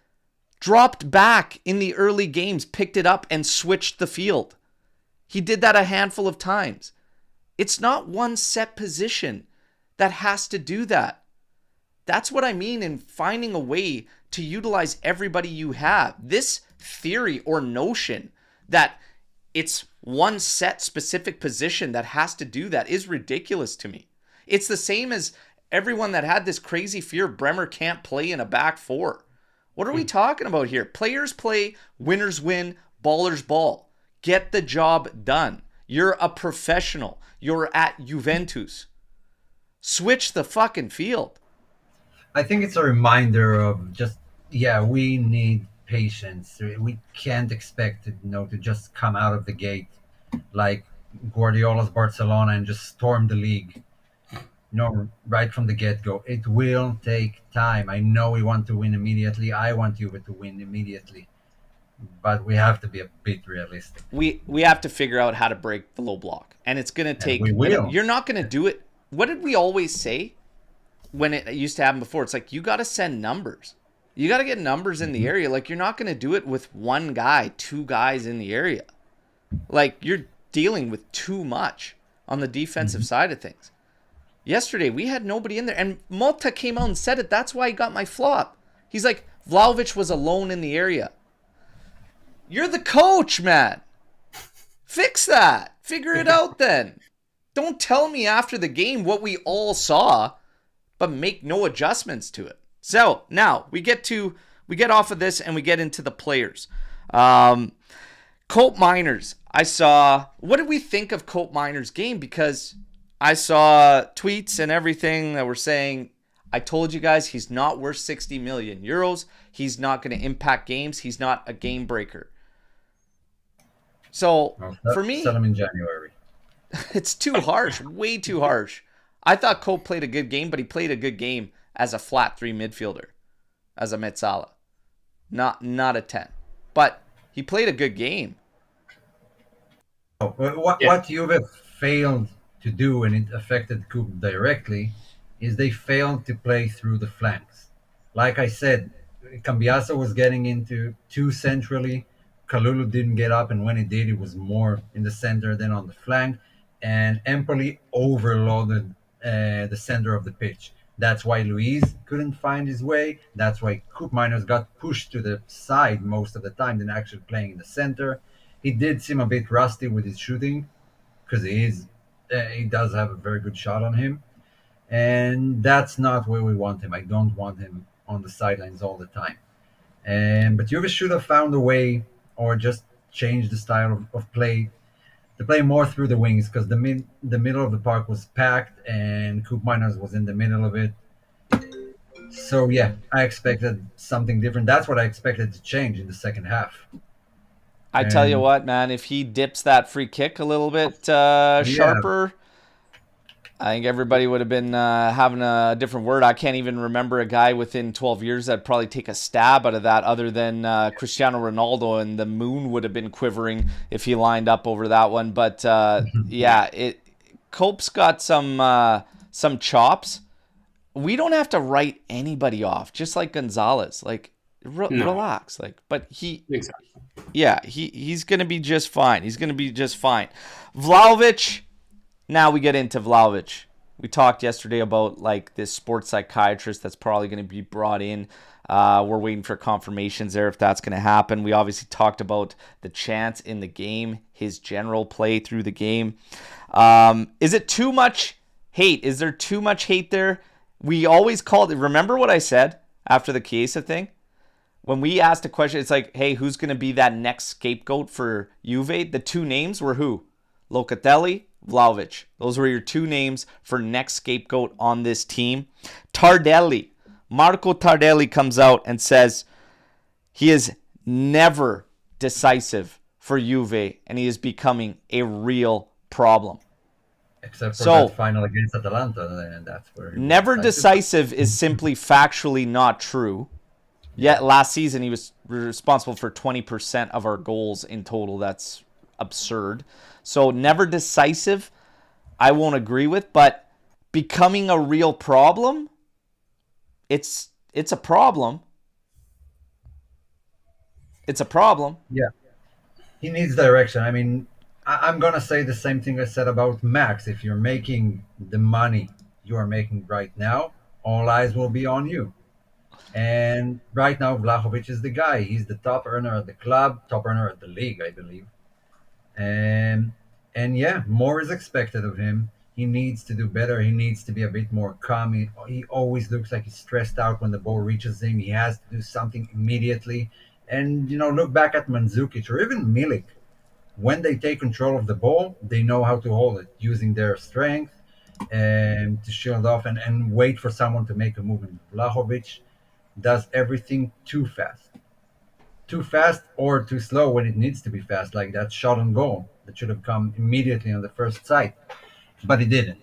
dropped back in the early games, picked it up, and switched the field. He did that a handful of times. It's not one set position that has to do that. That's what I mean in finding a way to utilize everybody you have. This theory or notion that it's one set specific position that has to do that is ridiculous to me. It's the same as everyone that had this crazy fear Bremer can't play in a back 4. What are we talking about here? Players play, winners win, ballers ball. Get the job done. You're a professional. You're at Juventus. Switch the fucking field. I think it's a reminder of just, we need patience. We can't expect it, to just come out of the gate like Guardiola's Barcelona and just storm the league. Right from the get-go. It will take time. I know we want to win immediately. I want Juve to win immediately. But we have to be a bit realistic. We have to figure out how to break the low block. And it's going to take... We will. You're not going to do it... What did we always say when it used to happen before? It's like, you got to send numbers. You got to get numbers in the area. Like, you're not going to do it with one guy, 2 guys in the area. Like, you're dealing with too much on the defensive side of things. Yesterday, we had nobody in there. And Motta came out and said it. That's why he got my flop. He's like, Vlahovic was alone in the area. You're the coach, man. Fix that. Figure it out then. Don't tell me after the game what we all saw, but make no adjustments to it. So, now, we get off of this and we get into the players. Cope Miners. What did we think of Cope Miners' game? Because I saw tweets and everything that were saying, I told you guys he's not worth 60 million euros. He's not going to impact games. He's not a game breaker. So, for me... Sell him in January. It's too harsh. Way too harsh. I thought Cope played a good game, but he played a good game as a flat 3 midfielder, as a Mezzala. Not a 10. But he played a good game. What Juve failed to do, and it affected Coop directly, is they failed to play through the flanks. Like I said, Cambiaso was getting into too centrally. Kalulu didn't get up, and when he did, it was more in the center than on the flank. And Empoli overloaded the center of the pitch. That's why Luis couldn't find his way. That's why Coop Miners got pushed to the side most of the time than actually playing in the center. He did seem a bit rusty with his shooting because he does have a very good shot on him, and that's not where we want him. I don't want him on the sidelines all the time. But Juve should have found a way, or just change the style of play to play more through the wings, because the middle of the park was packed and Coop Miners was in the middle of it. So yeah, I expected something different. That's what I expected to change in the second half. I tell you what, man, if he dips that free kick a little bit sharper, I think everybody would have been having a different word. I can't even remember a guy within 12 years that'd probably take a stab out of that other than Cristiano Ronaldo, and the moon would have been quivering if he lined up over that one. But Cope's got some chops. We don't have to write anybody off, just like Gonzalez. Like, relax. Like, but he's going to be just fine. He's going to be just fine. Vlahovic. Now we get into Vlahovic. We talked yesterday about like this sports psychiatrist that's probably going to be brought in. We're waiting for confirmations there if that's going to happen. We obviously talked about the chance in the game, his general play through the game. Is it too much hate? Is there too much hate there? We always called it. Remember what I said after the Chiesa thing? When we asked a question, it's like, hey, who's going to be that next scapegoat for Juve? The two names were who? Locatelli, Vlahovic. Those were your two names for next scapegoat on this team. Marco Tardelli comes out and says he is never decisive for Juve and he is becoming a real problem. Except for that final against Atalanta, and that's where never decisive is simply factually not true. Yet last season he was responsible for 20% of our goals in total. That's absurd. So never decisive, I won't agree with, but becoming a real problem, it's a problem. It's a problem. Yeah. He needs direction. I mean, I'm going to say the same thing I said about Max. If you're making the money you are making right now, all eyes will be on you. And right now, Vlahovic is the guy. He's the top earner at the club, top earner at the league, I believe. And yeah, more is expected of him. He needs to do better. He needs to be a bit more calm. He always looks like he's stressed out when the ball reaches him. He has to do something immediately. And, look back at Mandzukic or even Milik. When they take control of the ball, they know how to hold it, using their strength and to shield off and wait for someone to make a movement. Vlahovic does everything too fast. Too fast or too slow when it needs to be fast, like that shot on goal that should have come immediately on the first sight, but he didn't.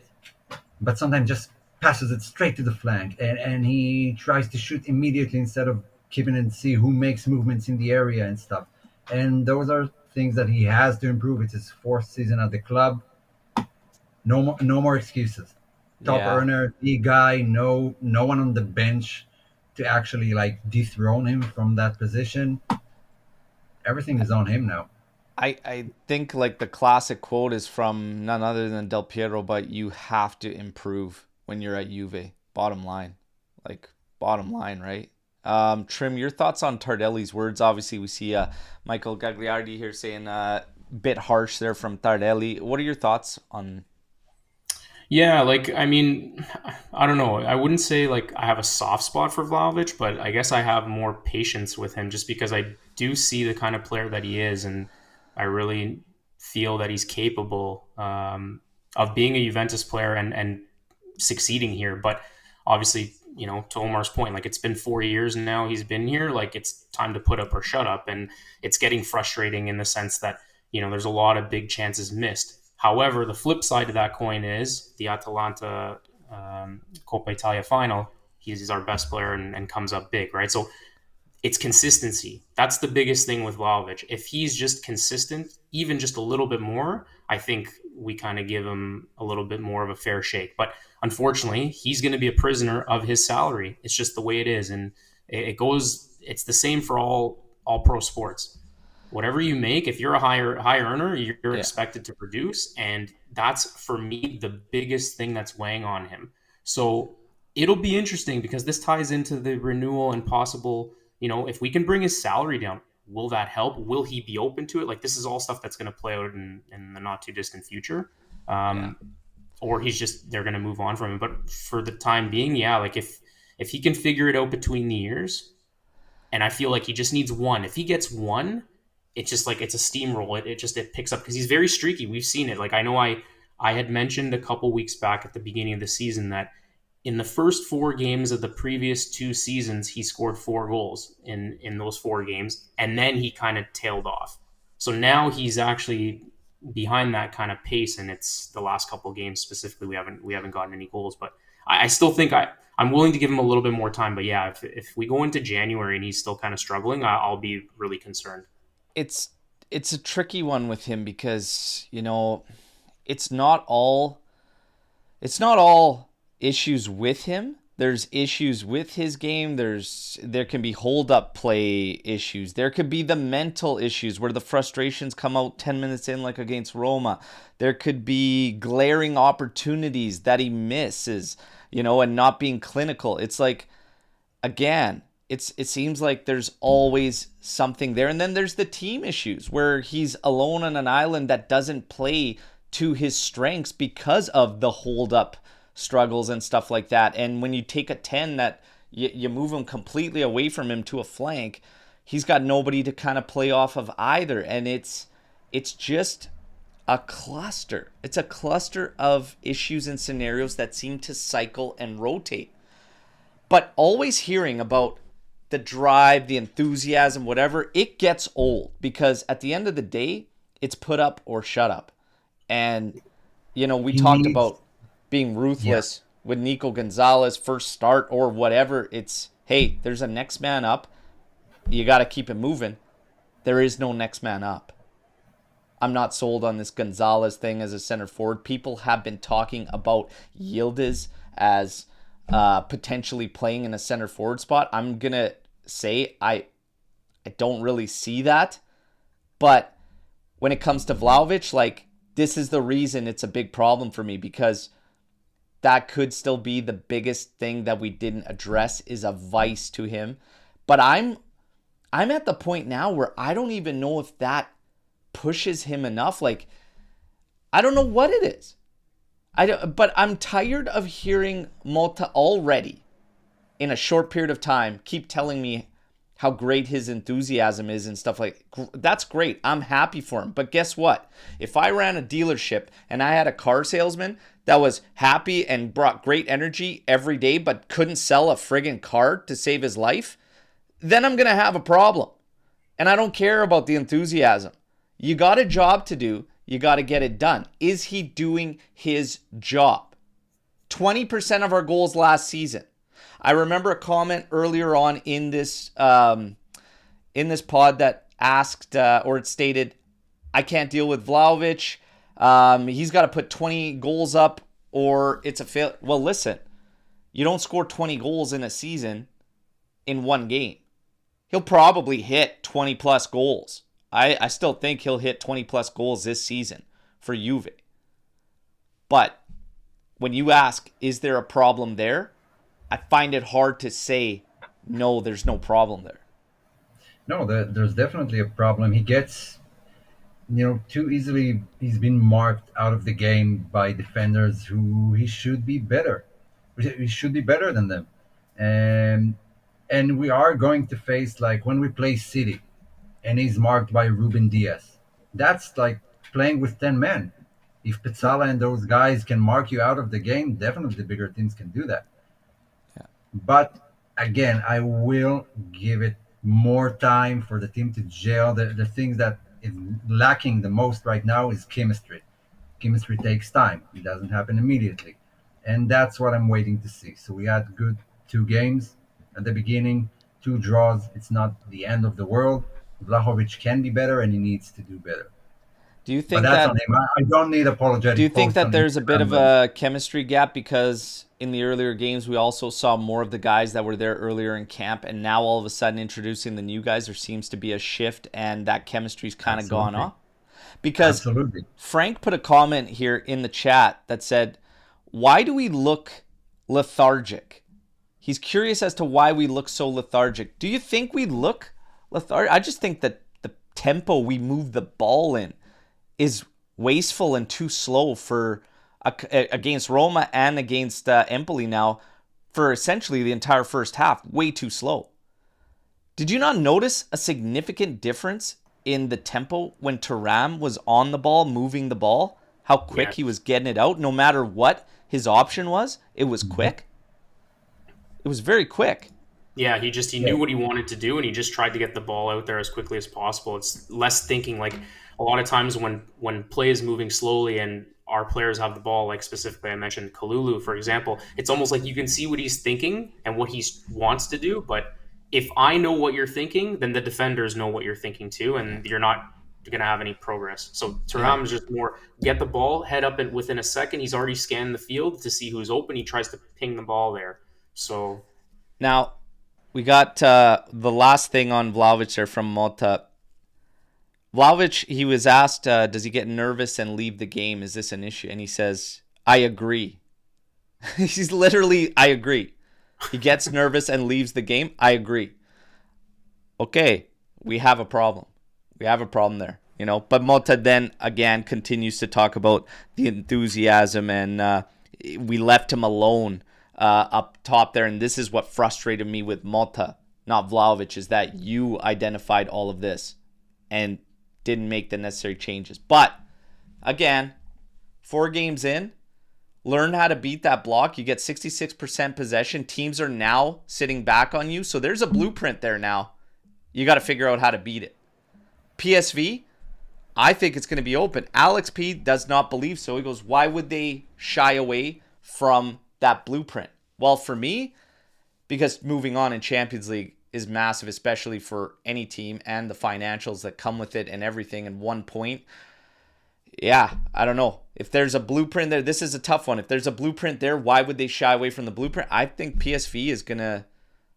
But sometimes just passes it straight to the flank, and he tries to shoot immediately instead of keeping and see who makes movements in the area and stuff. And those are things that he has to improve. It's his fourth season at the club. No more excuses. Top earner, the guy, no one on the bench to actually like dethrone him from that position. Everything is on him now. I think like the classic quote is from none other than Del Piero, but you have to improve when you're at Juve. Bottom line, right? Trim, your thoughts on Tardelli's words? Obviously, we see Michael Gagliardi here saying a bit harsh there from Tardelli. What are your thoughts on? Yeah, I mean, I don't know. I wouldn't say I have a soft spot for Vlahovic, but I guess I have more patience with him just because I do see the kind of player that he is, and I really feel that he's capable of being a Juventus player and succeeding here. But obviously, to Omar's point, it's been 4 years now he's been here. It's time to put up or shut up, and it's getting frustrating in the sense that there's a lot of big chances missed. However, the flip side of that coin is the Atalanta Coppa Italia final, he's our best player and comes up big, right? So it's consistency. That's the biggest thing with Vlahovic. If he's just consistent, even just a little bit more, I think we kind of give him a little bit more of a fair shake. But unfortunately, he's going to be a prisoner of his salary. It's just the way it is, and it goes. It's the same for all pro sports. Whatever you make, if you're a high earner, you're expected to produce, and that's for me the biggest thing that's weighing on him. So it'll be interesting because this ties into the renewal and possible. If we can bring his salary down, will that help? Will he be open to it? Like, this is all stuff that's going to play out in the not too distant future. Or they're going to move on from him. But for the time being, like if he can figure it out between the years, and I feel like he just needs one. If he gets one, it's just like it's a steamroll. It picks up because he's very streaky. We've seen it. Like, I know I had mentioned a couple weeks back at the beginning of the season that in the first 4 games of the previous 2 seasons, he scored 4 goals in those 4 games, and then he kind of tailed off. So now he's actually behind that kind of pace, and it's the last couple of games specifically we haven't gotten any goals. But I still think I'm willing to give him a little bit more time. But yeah, if we go into January and he's still kind of struggling, I'll be really concerned. It's a tricky one with him because it's not all issues with him. There's issues with his game. There can be hold-up play issues. There could be the mental issues where the frustrations come out 10 minutes in, like against Roma. There could be glaring opportunities that he misses, and not being clinical. It's like, again, it seems like there's always something there. And then there's the team issues where he's alone on an island that doesn't play to his strengths because of the hold-up struggles and stuff like that. And when you take a 10 that you move him completely away from him to a flank, he's got nobody to kind of play off of either. And it's just a cluster. It's a cluster of issues and scenarios that seem to cycle and rotate. But always hearing about the drive, the enthusiasm, whatever, it gets old because at the end of the day, it's put up or shut up. And, we talked about being ruthless with Nico Gonzalez, first start or whatever. It's, hey, there's a next man up. You got to keep it moving. There is no next man up. I'm not sold on this Gonzalez thing as a center forward. People have been talking about Yildiz as potentially playing in a center forward spot. I'm going to say I don't really see that. But when it comes to Vlahovic, like, this is the reason it's a big problem for me because that could still be the biggest thing that we didn't address is a vice to him. But I'm at the point now where I don't even know if that pushes him enough. Like, I don't know what it is. But I'm tired of hearing Motta already in a short period of time keep telling me how great his enthusiasm is and stuff like that's great. I'm happy for him. But guess what? If I ran a dealership and I had a car salesman that was happy and brought great energy every day but couldn't sell a friggin' car to save his life, then I'm going to have a problem. And I don't care about the enthusiasm. You got a job to do. You got to get it done. Is he doing his job? 20% of our goals last season. I remember a comment earlier on in this pod that asked or it stated, I can't deal with Vlahovic. He's got to put 20 goals up or it's a failure. Well, listen, you don't score 20 goals in a season in one game. He'll probably hit 20 plus goals. I still think he'll hit 20 plus goals this season for Juve. But when you ask, is there a problem there? I find it hard to say, no, there's no problem there. No, there's definitely a problem. He gets, too easily, he's been marked out of the game by defenders who he should be better. He should be better than them. And we are going to face, like, when we play City, and he's marked by Ruben Diaz. That's like playing with 10 men. If Pizzala and those guys can mark you out of the game, definitely the bigger teams can do that. Yeah. But again, I will give it more time for the team to gel. The things that is lacking the most right now is chemistry. Chemistry takes time. It doesn't happen immediately. And that's what I'm waiting to see. So we had good 2 games at the beginning, 2 draws. It's not the end of the world. Vlahovic can be better, and he needs to do better. Do you But think that's on that him. I don't need Do you apologetic think posts that on there's a bit of Instagram. a chemistry gap because in the earlier games we also saw more of the guys that were there earlier in camp, and now all of a sudden introducing the new guys, there seems to be a shift and that chemistry's kind of gone Absolutely. off? Because Absolutely. Frank put a comment here in the chat that said, "Why do we look lethargic?" He's curious as to why we look so lethargic. Do you think we look lethargic? I just think that the tempo we move the ball in is wasteful and too slow for against Roma and against Empoli now for essentially the entire first half. Way too slow. Did you not notice a significant difference in the tempo when Thuram was on the ball, moving the ball? How quick he was getting it out, no matter what his option was. It was quick. It was very quick. Yeah, he knew what he wanted to do, and he just tried to get the ball out there as quickly as possible. It's less thinking. Like a lot of times when play is moving slowly and our players have the ball, like specifically I mentioned Kalulu, for example, it's almost like you can see what he's thinking and what he wants to do. But if I know what you're thinking, then the defenders know what you're thinking too, and you're not going to have any progress. So Thuram is just more get the ball, head up, and within a second he's already scanned the field to see who's open. He tries to ping the ball there. So now we got the last thing on Vlahovic there from Motta. Vlahovic, he was asked, does he get nervous and leave the game? Is this an issue? And he says, I agree. He's literally, I agree. He gets nervous and leaves the game. I agree. Okay, we have a problem. We have a problem there, you know. But Motta then again continues to talk about the enthusiasm, and we left him alone up top there. And this is what frustrated me with Motta, not Vlahovic, is that you identified all of this and didn't make the necessary changes. But again, 4 games in, learn how to beat that block. You get 66% possession. Teams are now sitting back on you. So there's a blueprint there now. You got to figure out how to beat it. PSV, I think it's going to be open. Alex P does not believe so. He goes, why would they shy away from that blueprint? Well, for me, because moving on in Champions League is massive, especially for any team, and the financials that come with it and everything in 1 point. Yeah, I don't know. If there's a blueprint there, this is a tough one. If there's a blueprint there, why would they shy away from the blueprint? I think PSV is going to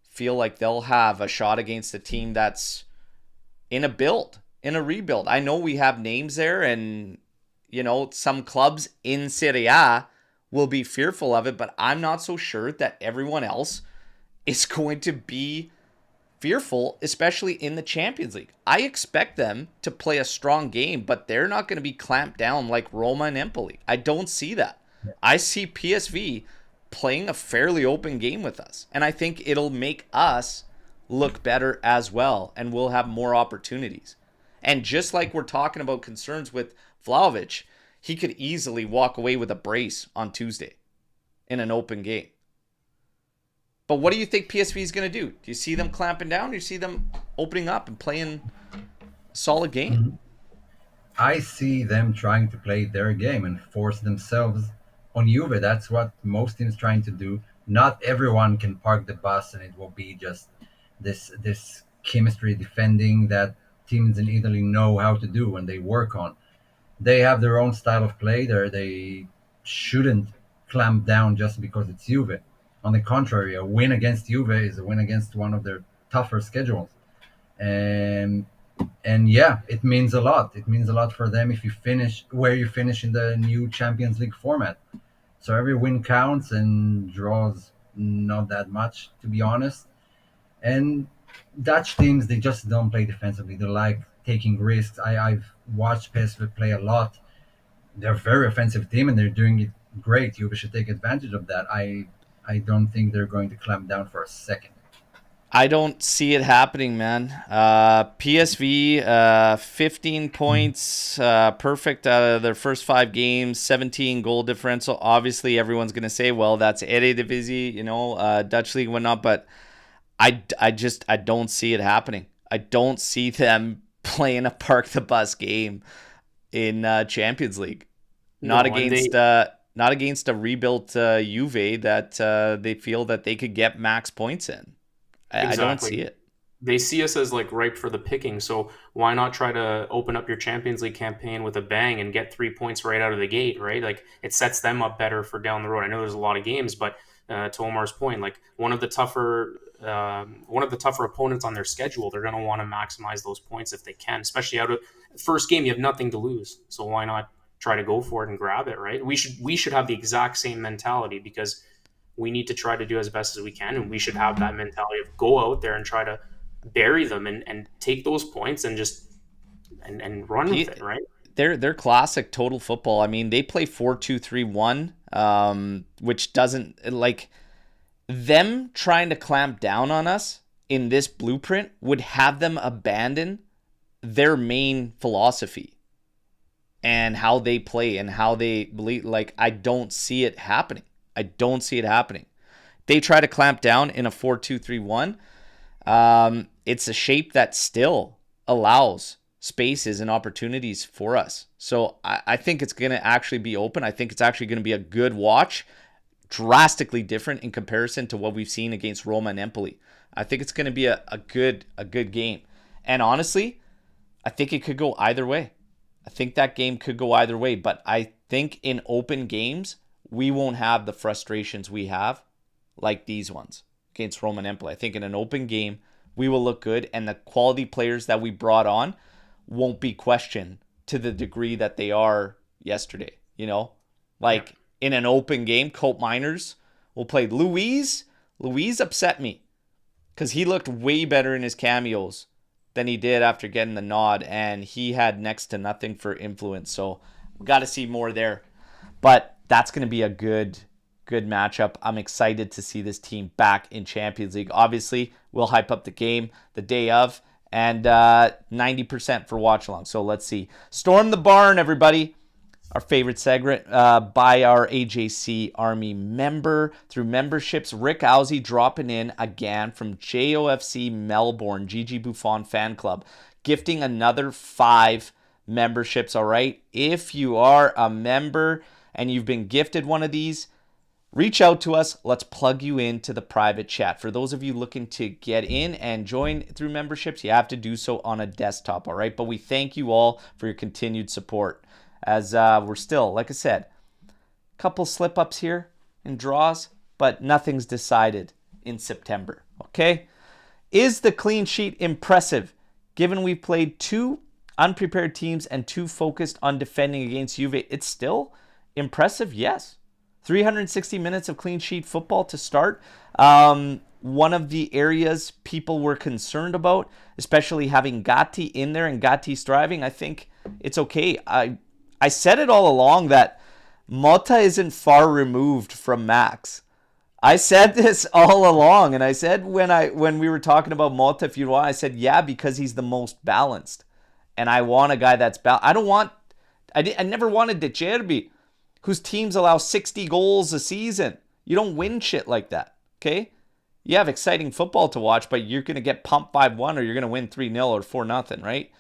feel like they'll have a shot against a team that's in a rebuild. I know we have names there, and, you know, some clubs in Serie A will be fearful of it, but I'm not so sure that everyone else is going to be fearful, especially in the Champions League. I expect them to play a strong game, but they're not going to be clamped down like Roma and Empoli. I don't see that. I see PSV playing a fairly open game with us, and I think it'll make us look better as well, and we'll have more opportunities. And just like we're talking about concerns with Vlahovic, he could easily walk away with a brace on Tuesday in an open game. But what do you think PSV is going to do? Do you see them clamping down? Or do you see them opening up and playing a solid game? I see them trying to play their game and force themselves on Juve. That's what most teams trying to do. Not everyone can park the bus and it will be just this chemistry defending that teams in Italy know how to do and they work on. They have their own style of play there. They shouldn't clamp down just because it's Juve. On the contrary, a win against Juve is a win against one of their tougher schedules. And yeah, it means a lot. It means a lot for them if you finish where you finish in the new Champions League format. So every win counts, and draws not that much, to be honest. And Dutch teams, they just don't play defensively. They like taking risks. I've watched PSV play a lot. They're a very offensive team, and they're doing it great. Juve should take advantage of that. I don't think they're going to clamp down for a second. I don't see it happening, man. PSV, 15 points, perfect out of their first 5 games, 17 goal differential. Obviously, everyone's going to say, well, that's Eredivisie, you know, Dutch league and whatnot, but I don't see it happening. I don't see them playing a park the bus game in Champions League. Not against not against a rebuilt Juve that they feel that they could get max points in. I don't see it. They see us as like ripe for the picking, so why not try to open up your Champions League campaign with a bang and get 3 points right out of the gate, right? Like it sets them up better for down the road. I know there's a lot of games, but to Omar's point, like one of the tougher opponents on their schedule, they're going to want to maximize those points if they can, especially out of first game. You have nothing to lose, so why not try to go for it and grab it, right? We should have the exact same mentality because we need to try to do as best as we can, and we should have that mentality of go out there and try to bury them and take those points and just and run with it, right? They're classic total football. I mean, they play 4-2-3-1, which doesn't, like, them trying to clamp down on us in this blueprint would have them abandon their main philosophy and how they play and how they believe. Like, I don't see it happening. They try to clamp down in a 4-2-3-1. It's a shape that still allows spaces and opportunities for us. So I think it's going to actually be open. I think it's actually going to be a good watch, drastically different in comparison to what we've seen against Roma and Empoli. I think it's going to be a good game. And honestly, I think it could go either way. I think that game could go either way. But I think in open games, we won't have the frustrations we have like these ones against Roma and Empoli. I think in an open game, we will look good, and the quality players that we brought on won't be questioned to the degree that they are yesterday. You know, like in an open game, Cope Miners will play. Luis upset me because he looked way better in his cameos than he did after getting the nod, and he had next to nothing for influence. So we got to see more there. But that's going to be a good matchup. I'm excited to see this team back in Champions League. Obviously, we'll hype up the game the day of, and 90% for watch along. So let's see. Storm the Barn, everybody. Our favorite segment by our AJC Army member through memberships. Rick Owsey dropping in again from JOFC Melbourne, Gigi Buffon Fan Club, gifting another 5 memberships. All right. If you are a member and you've been gifted one of these, reach out to us. Let's plug you into the private chat. For those of you looking to get in and join through memberships, you have to do so on a desktop, all right? But we thank you all for your continued support as we're still, like I said, a couple slip-ups here and draws, but nothing's decided in September, okay? Is the clean sheet impressive, given we played 2 unprepared teams and 2 focused on defending against Juve? It's still impressive, yes. 360 minutes of clean sheet football to start. One of the areas people were concerned about, especially having Gatti in there and Gatti thriving, I think it's okay. I said it all along that Motta isn't far removed from Max. I said this all along, and I said when we were talking about Motta, if you want, I said, yeah, because he's the most balanced. And I want a guy that's balanced. I never wanted De Cerbi, whose teams allow 60 goals a season. You don't win shit like that, okay? You have exciting football to watch, but you're going to get pumped 5-1 or you're going to win 3-0 or 4-0, right?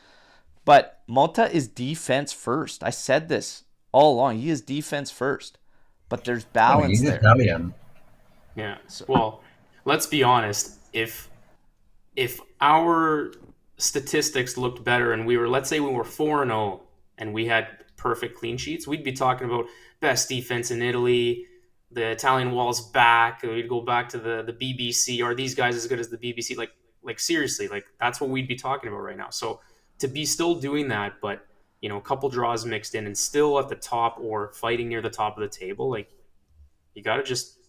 But Motta is defense first. I said this all along. He is defense first. But there's balance there. Italian. Yeah. Well, let's be honest. If our statistics looked better and let's say we were 4-0 and we had perfect clean sheets, we'd be talking about best defense in Italy, the Italian wall's back, we'd go back to the BBC. Are these guys as good as the BBC? Like seriously, like that's what we'd be talking about right now. So to be still doing that, but you know, a couple draws mixed in and still at the top or fighting near the top of the table, like you got to just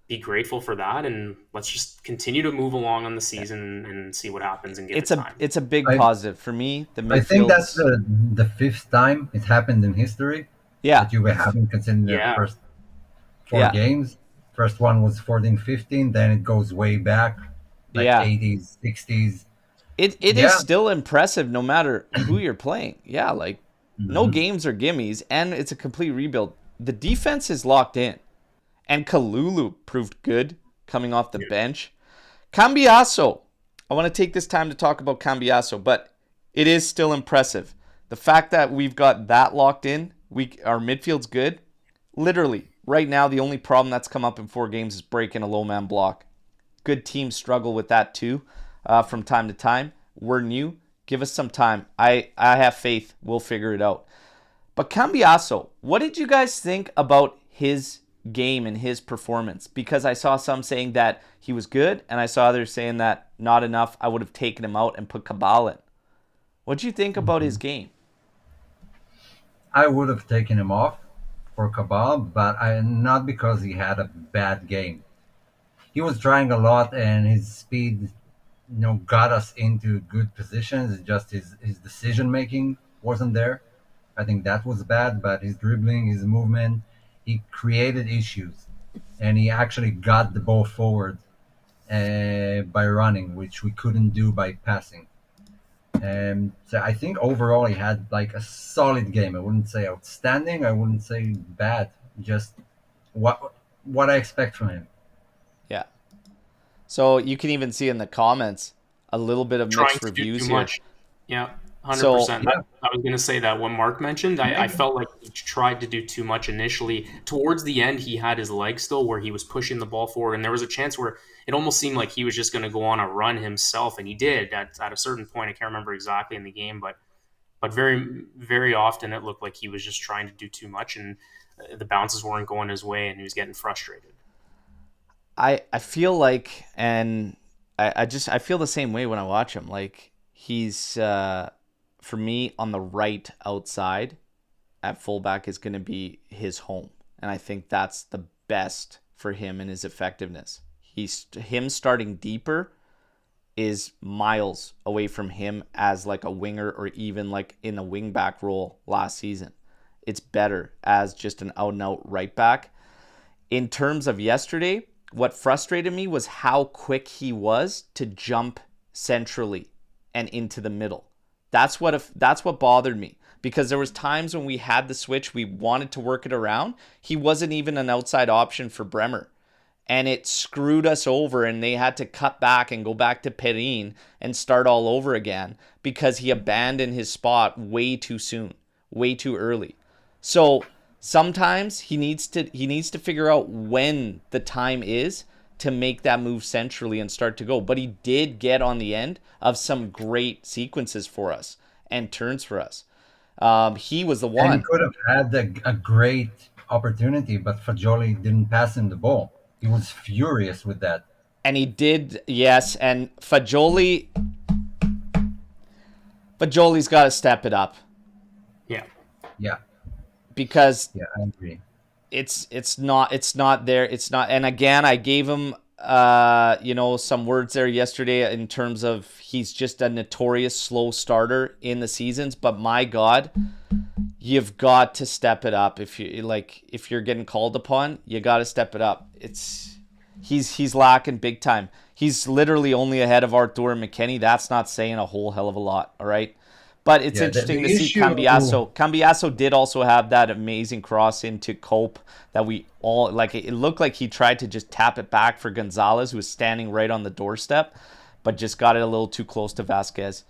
be grateful for that, and let's just continue to move along on the season and see what happens and give it time. It's a big positive for me. I think that's the 5th time it happened in history. Yeah, that you were having considered the first 4 games. First one was 14-15, then it goes way back, like 80s, 60s. It is still impressive no matter who you're playing. Yeah, like no games are gimmies, and it's a complete rebuild. The defense is locked in, and Kalulu proved good coming off the bench. Cambiaso, I want to take this time to talk about Cambiaso, but it is still impressive. The fact that we've got that locked in, our midfield's good. Literally, right now, the only problem that's come up in 4 games is breaking a low man block. Good teams struggle with that too from time to time. We're new. Give us some time. I have faith. We'll figure it out. But Cambiasso, what did you guys think about his game and his performance? Because I saw some saying that he was good, and I saw others saying that not enough. I would have taken him out and put Cabal in. What did you think about his game? I would have taken him off for Cabal, but not because he had a bad game. He was trying a lot, and his speed, got us into good positions. It's just his decision making wasn't there. I think that was bad, but his dribbling, his movement, he created issues, and he actually got the ball forward by running, which we couldn't do by passing. And so I think overall he had like a solid game. I wouldn't say outstanding. I wouldn't say bad. Just what I expect from him. Yeah. So you can even see in the comments a little bit of mixed reviews here. Much. Yeah, 100%. I was going to say that when Mark mentioned, I felt like he tried to do too much initially. Towards the end, he had his leg still where he was pushing the ball forward, and there was a chance where it almost seemed like he was just going to go on a run himself, and he did at a certain point. I can't remember exactly in the game, but very, very often it looked like he was just trying to do too much, and the bounces weren't going his way, and he was getting frustrated. I feel like, and I feel the same way when I watch him. Like he's for me on the right outside at fullback is going to be his home, and I think that's the best for him and his effectiveness. Him starting deeper is miles away from him as like a winger or even like in a wing back role last season. It's better as just an out and out right back. In terms of yesterday, what frustrated me was how quick he was to jump centrally and into the middle. That's what bothered me, because there was times when we had the switch, we wanted to work it around. He wasn't even an outside option for Bremer, and it screwed us over, and they had to cut back and go back to Perrin and start all over again because he abandoned his spot way too soon, way too early. So sometimes he needs to figure out when the time is to make that move centrally and start to go. But he did get on the end of some great sequences for us and turns for us. He was the one. And he could have had a great opportunity, but Fagioli didn't pass him the ball. He was furious with that. And he did, yes. And Fagioli's got to step it up. Yeah. Yeah. Because I agree. It's not there. It's not. And again, I gave him some words there yesterday in terms of he's just a notorious slow starter in the seasons, but my God, you've got to step it up. If you're getting called upon, you got to step it up. He's lacking big time. He's literally only ahead of Arthur and McKennie. That's not saying a whole hell of a lot, all right? But it's interesting to see Cambiasso. Cambiasso did also have that amazing cross into Cope that we all like. It looked like he tried to just tap it back for Gonzalez, who was standing right on the doorstep, but just got it a little too close to Vasquez.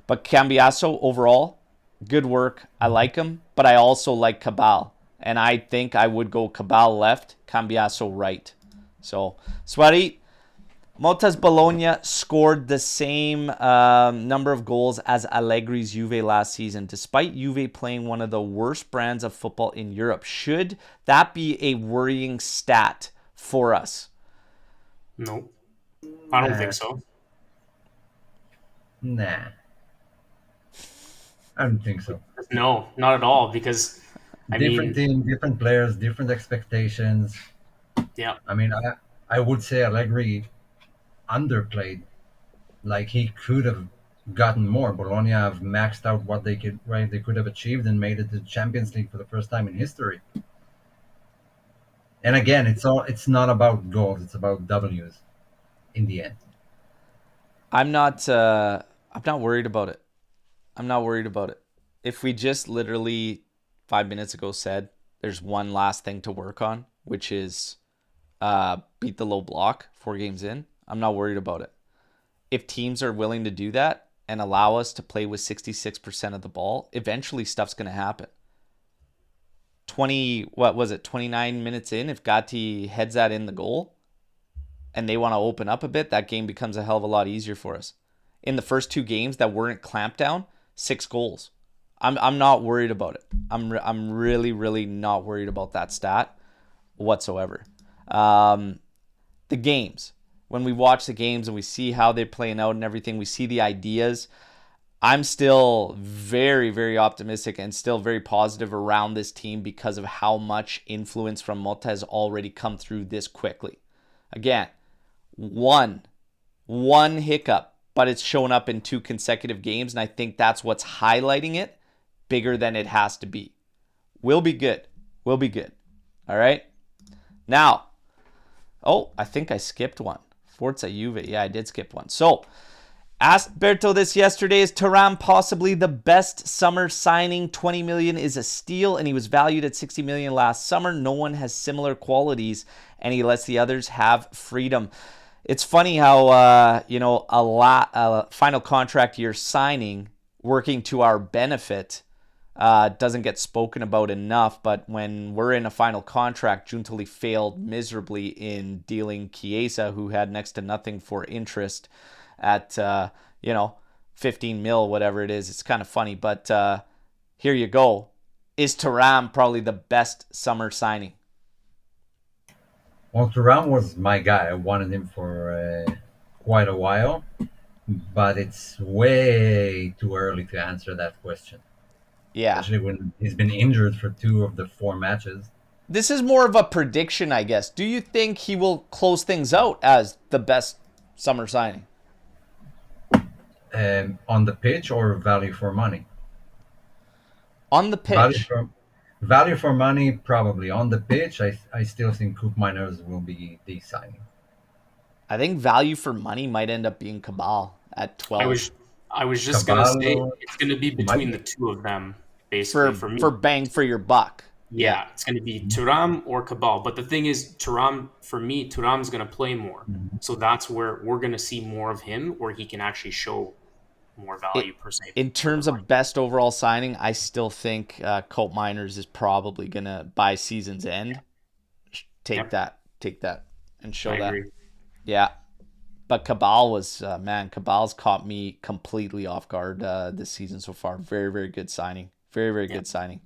But Cambiasso overall, good work. I like him, but I also like Cabal, and I think I would go Cabal left, Cambiasso right. So Swarit. Motta's Bologna scored the same number of goals as Allegri's Juve last season, despite Juve playing one of the worst brands of football in Europe. Should that be a worrying stat for us? No, I don't think so. Nah. I don't think so. No, not at all, because different team, different players, different expectations. Yeah. I mean, I would say Allegri underplayed. Like, he could have gotten more. Bologna have maxed out what they could have achieved and made it to the Champions League for the first time in history. And again, it's not about goals, it's about W's in the end. I'm not worried about it. I'm not worried about it. If we just literally 5 minutes ago said there's one last thing to work on, which is beat the low block 4 games in, I'm not worried about it. If teams are willing to do that and allow us to play with 66% of the ball, eventually stuff's going to happen. what was it, 29 minutes in, if Gatti heads that in the goal and they want to open up a bit, that game becomes a hell of a lot easier for us. In the first 2 games that weren't clamped down, 6 goals. I'm not worried about it. I'm really, really not worried about that stat whatsoever. The games. When we watch the games and we see how they're playing out and everything, we see the ideas. I'm still very, very optimistic and still very positive around this team because of how much influence from Motta has already come through this quickly. Again, one hiccup, but it's shown up in 2 consecutive games, and I think that's what's highlighting it bigger than it has to be. We'll be good. We'll be good. All right? Now, I think I skipped one. Forza Juve. Yeah, I did skip one. So, asked Alberto this yesterday, is Thuram possibly the best summer signing? 20 million is a steal, and he was valued at 60 million last summer. No one has similar qualities, and he lets the others have freedom. It's funny how, a final contract year signing working to our benefit doesn't get spoken about enough, but when we're in a final contract, Giuntoli failed miserably in dealing Chiesa, who had next to nothing for interest at 15 mil, whatever it is. It's kind of funny, but here you go. Is Thuram probably the best summer signing? Well, Thuram was my guy. I wanted him for quite a while, but it's way too early to answer that question. Yeah. Especially when he's been injured for 2 of the 4 matches. This is more of a prediction, I guess. Do you think he will close things out as the best summer signing? On the pitch or value for money? On the pitch. Value for money, probably. On the pitch, I still think Coop Miners will be the signing. I think value for money might end up being Cabal at 12. I was just going to say it's going to be between the 2 of them, basically, for me. For bang for your buck. Yeah, it's going to be Thuram or Cabal. But the thing is, Thuram's going to play more. Mm-hmm. So that's where we're going to see more of him, where he can actually show more value per se. In terms of best overall signing, I still think Colt Miners is probably going to, by season's end, take that and show that. Agree. Yeah. But Cabal Cabal's caught me completely off guard this season so far. Very, very good signing. Very, very good signing.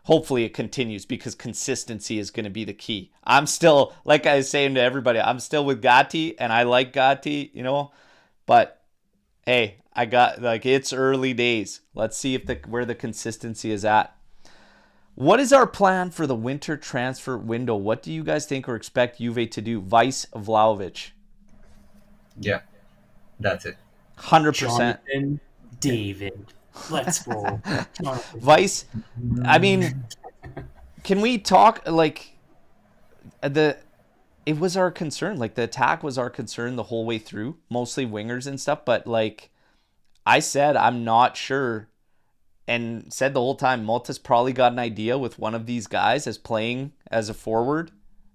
Hopefully it continues because consistency is going to be the key. I'm still, like I was saying to everybody, I'm still with Gatti, and I like Gatti, but hey, it's early days. Let's see where the consistency is at. What is our plan for the winter transfer window? What do you guys think or expect Juve to do? Vice Vlahovic. Yeah, that's it. 100%. Jonathan David. Let's go. Vice, I mean, can we talk, it was our concern. The attack was our concern the whole way through, mostly wingers and stuff. But I said, I'm not sure, and said the whole time, Motta's probably got an idea with one of these guys as playing as a forward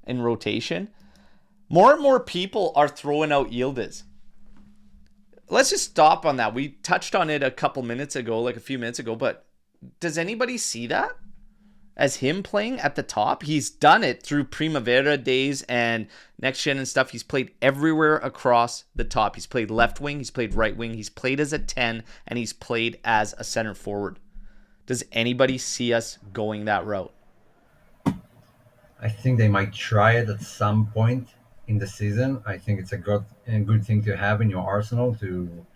in rotation. More and more people are throwing out Yildiz. Let's just stop on that. We touched on it a few minutes ago, but does anybody see that as him playing at the top? He's done it through Primavera days and Next Gen and stuff. He's played everywhere across the top. He's played left wing, he's played right wing, he's played as a 10, and he's played as a center forward. Does anybody see us going that route? I think they might try it at some point in the season. I think it's a good thing to have in your arsenal, to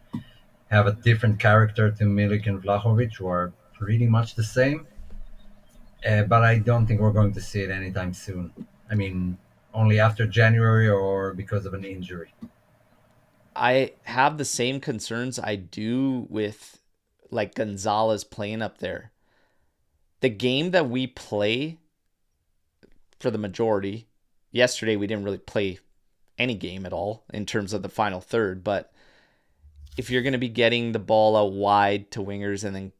have a different character to Milik and Vlahovic, who are pretty much the same. But I don't think we're going to see it anytime soon. I mean, only after January or because of an injury. I have the same concerns I do with Gonzalez playing up there. The game that we play for the majority, yesterday we didn't really play any game at all in terms of the final third, but if you're going to be getting the ball out wide to wingers and then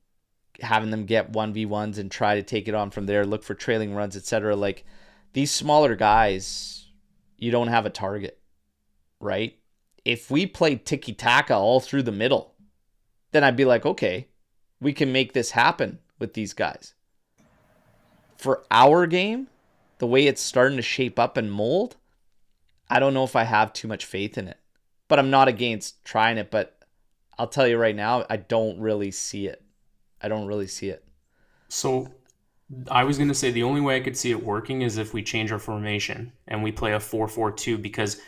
having them get 1v1s and try to take it on from there, look for trailing runs, etc., these smaller guys, you don't have a target, right? If we played tiki-taka all through the middle, then I'd be like, okay, we can make this happen with these guys. for our game, the way it's starting to shape up and mold, I don't know if I have too much faith in it. But I'm not against trying it, but I'll tell you right now, I don't really see it. So I was going to say the only way I could see it working is if we change our formation and we play a 4-4-2, because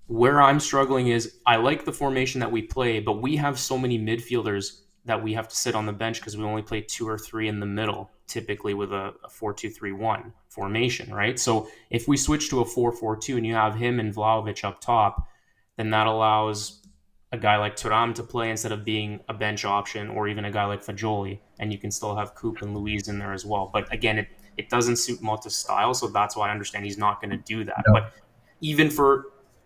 where I'm struggling is I like the formation that we play, but we have so many midfielders that we have to sit on the bench because we only play 2 or 3 in the middle, typically with a 4-2-3-1 formation, right? So if we switch to a 4-4-2 and you have him and Vlahovic up top, then that allows a guy like Thuram to play instead of being a bench option, or even a guy like Fagioli, and you can still have Coop and Luiz in there as well. But again, it doesn't suit Motta's style, so that's why I understand he's not going to do that. No. But even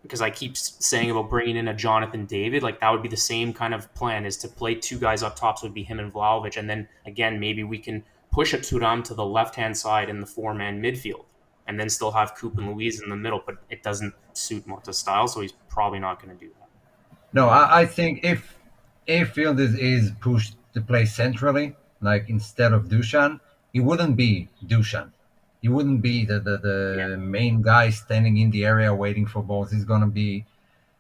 because I keep saying about bringing in a Jonathan David, like that would be the same kind of plan, is to play 2 guys up top, so it would be him and Vlahovic, and then again maybe we can push a Thuram to the left-hand side in the 4-man midfield, and then still have Coop and Luiz in the middle, but it doesn't suit Motta's style, so he's probably not going to do that. No, I think if Field is pushed to play centrally, like instead of Dusan, he wouldn't be Dusan. He wouldn't be the main guy standing in the area waiting for balls. He's going to be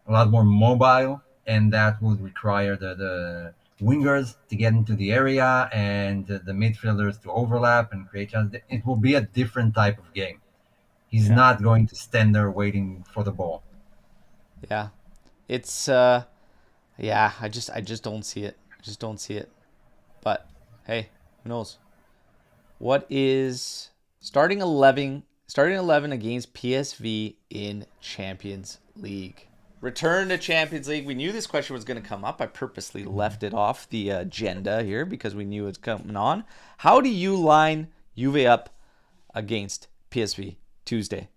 a lot more mobile, and that would require the wingers to get into the area and the midfielders to overlap and create chances. It will be a different type of game. He's not going to stand there waiting for the ball. Yeah. It's I just don't see it. But hey, who knows? What is starting 11 against PSV in Champions League? Return to Champions League. We knew this question was going to come up. I purposely left it off the agenda here because we knew it's coming on. How do you line Juve up against PSV Tuesday?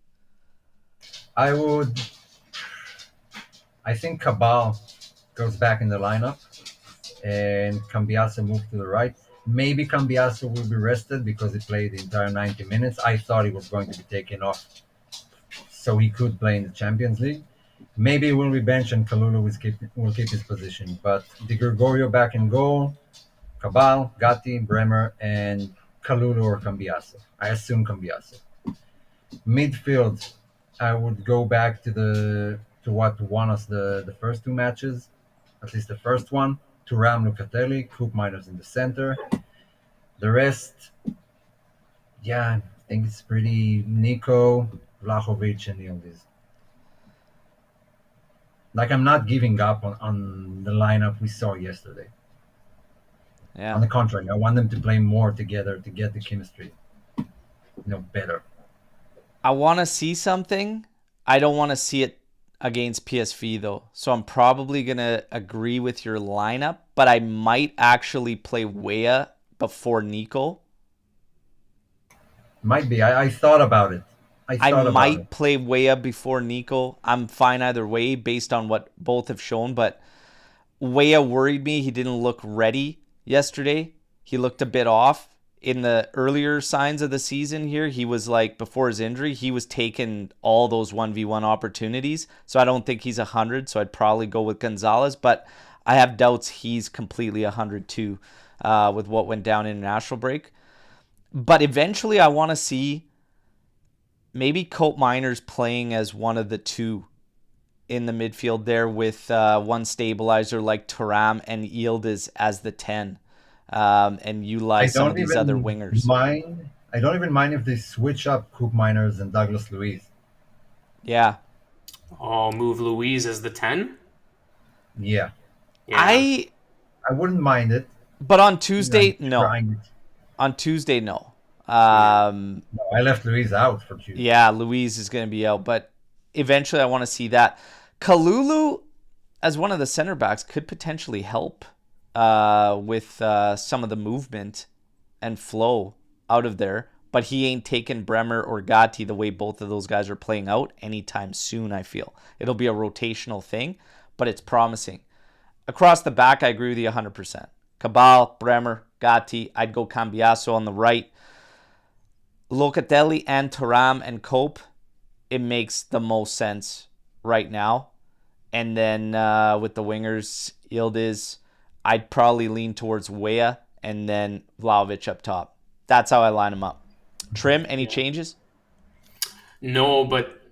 I think Cabal goes back in the lineup and Cambiasso moves to the right. Maybe Cambiasso will be rested because he played the entire 90 minutes. I thought he was going to be taken off so he could play in the Champions League. Maybe he will be benched and Kalulu will keep his position. But Di Gregorio back in goal, Cabal, Gatti, Bremer, and Kalulu or Cambiasso. I assume Cambiasso. Midfield, I would go back to what won us the first 2 matches, at least the first one. Thuram, Locatelli, Coop Miners in the center. The rest, I think it's pretty Nico, Vlahovic, and Yildiz. Like, I'm not giving up on the lineup we saw yesterday. Yeah. On the contrary, I want them to play more together to get the chemistry, better. I want to see something. I don't want to see it against PSV though. So I'm probably going to agree with your lineup, but I might actually play Weah before Nico. Might be. I thought about it. I might play Weah before Nico. I'm fine either way based on what both have shown, but Weah worried me. He didn't look ready yesterday. He looked a bit off. In the earlier signs of the season here, he was like, before his injury, he was taking all those 1v1 opportunities. So I don't think he's 100. So I'd probably go with Gonzalez. But I have doubts he's completely 100 too with what went down in international break. But eventually I want to see maybe Cope Miners playing as one of the 2 in the midfield there with one stabilizer like Thuram and Yildiz as the 10. And utilize some of these other wingers. I don't even mind if they switch up Coop Miners and Douglas Luiz. Yeah. Oh, move Luiz as the 10? Yeah. I wouldn't mind it. But on Tuesday, no. On Tuesday, no. No, I left Luiz out for Tuesday. Yeah, Luiz is going to be out. But eventually I want to see that. Kalulu, as one of the center backs, could potentially help. With some of the movement and flow out of there, but he ain't taking Bremer or Gatti the way both of those guys are playing out anytime soon. I feel it'll be a rotational thing, but it's promising. Across the back, I agree with you 100%. Cabal, Bremer, Gatti. I'd go Cambiasso on the right. Locatelli and Thuram and Cope. It makes the most sense right now. And then with the wingers, Yildiz, I'd probably lean towards Weah and then Vlahovic up top. That's how I line them up. Trim, any changes? No, but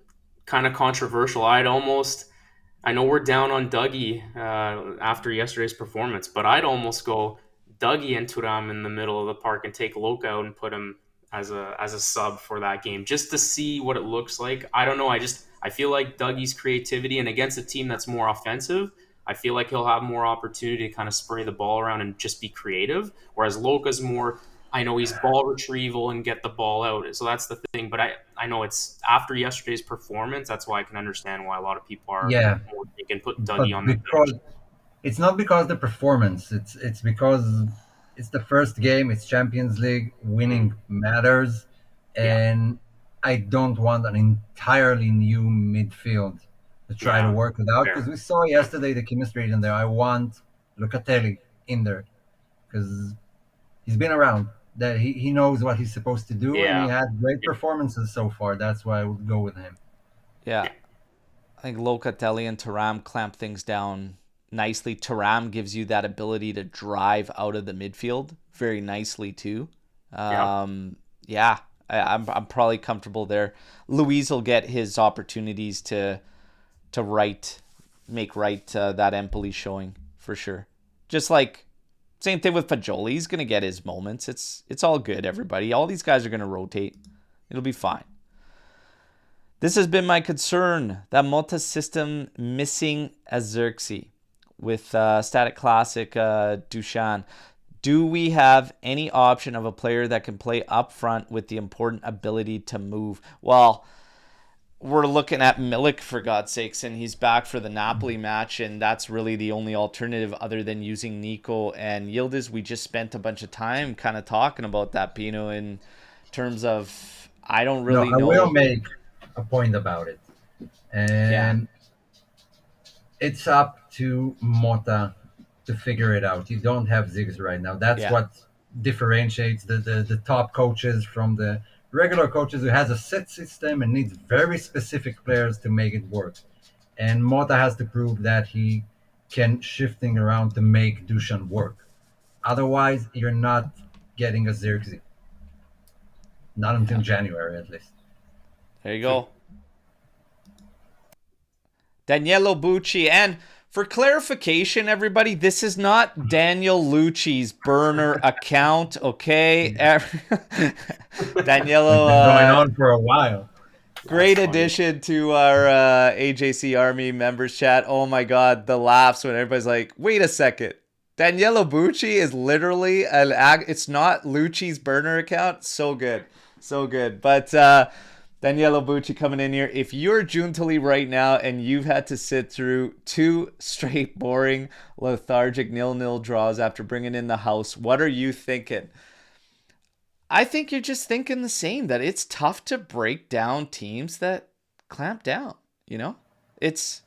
kind of controversial. I know we're down on Dougie after yesterday's performance, but I'd almost go Dougie and Thuram in the middle of the park and take Luca out and put him as a sub for that game, just to see what it looks like. I don't know. I feel like Dougie's creativity, and against a team that's more offensive, I feel like he'll have more opportunity to kind of spray the ball around and just be creative. Whereas Luca's more, I know he's ball retrieval and get the ball out. So that's the thing. But I know it's after yesterday's performance. That's why I can understand why a lot of people are more thinking put Dougie on the bench. It's not because of the performance. It's because it's the first game. It's Champions League. Winning matters. And I don't want an entirely new midfield to try to work it out. Because we saw yesterday the chemistry in there. I want Locatelli in there. Because he's been around. That he knows what he's supposed to do, and he had great performances so far. That's why I would go with him. Yeah. I think Locatelli and Thuram clamp things down nicely. Thuram gives you that ability to drive out of the midfield very nicely too. I'm probably comfortable there. Luis will get his opportunities to make right that Empoli showing for sure. Just like same thing with Fagioli. He's going to get his moments. It's all good, everybody. All these guys are going to rotate. It'll be fine. This has been my concern. That Motta system missing Azerxi with Static Classic Dushan. Do we have any option of a player that can play up front with the important ability to move? Well, we're looking at Milik, for God's sakes, and he's back for the Napoli match, and that's really the only alternative other than using Nico and Yildiz. We just spent a bunch of time kind of talking about that, Pino, in terms of I don't really know. I will make a point about it. And it's up to Motta to figure it out. You don't have Ziggs right now. That's what differentiates the top coaches from the regular coaches, who has a set system and needs very specific players to make it work. And Motta has to prove that he can shifting around to make Dushan work. Otherwise, you're not getting a Xerxes. Not until January, at least. There you go. Daniele Bucci. And for clarification, everybody, this is not Daniel Lucci's burner account, okay? Danielo, going on for a while. Great addition to our AJC Army members chat. Oh my God, the laughs when everybody's like, wait a second. Daniele Bucci is literally it's not Lucci's burner account. So good. So good. But Daniele Bucci coming in here. If you're Giuntoli right now and you've had to sit through 2 straight boring, lethargic 0-0 draws after bringing in the house, what are you thinking? I think you're just thinking the same, that it's tough to break down teams that clamp down, you know? It's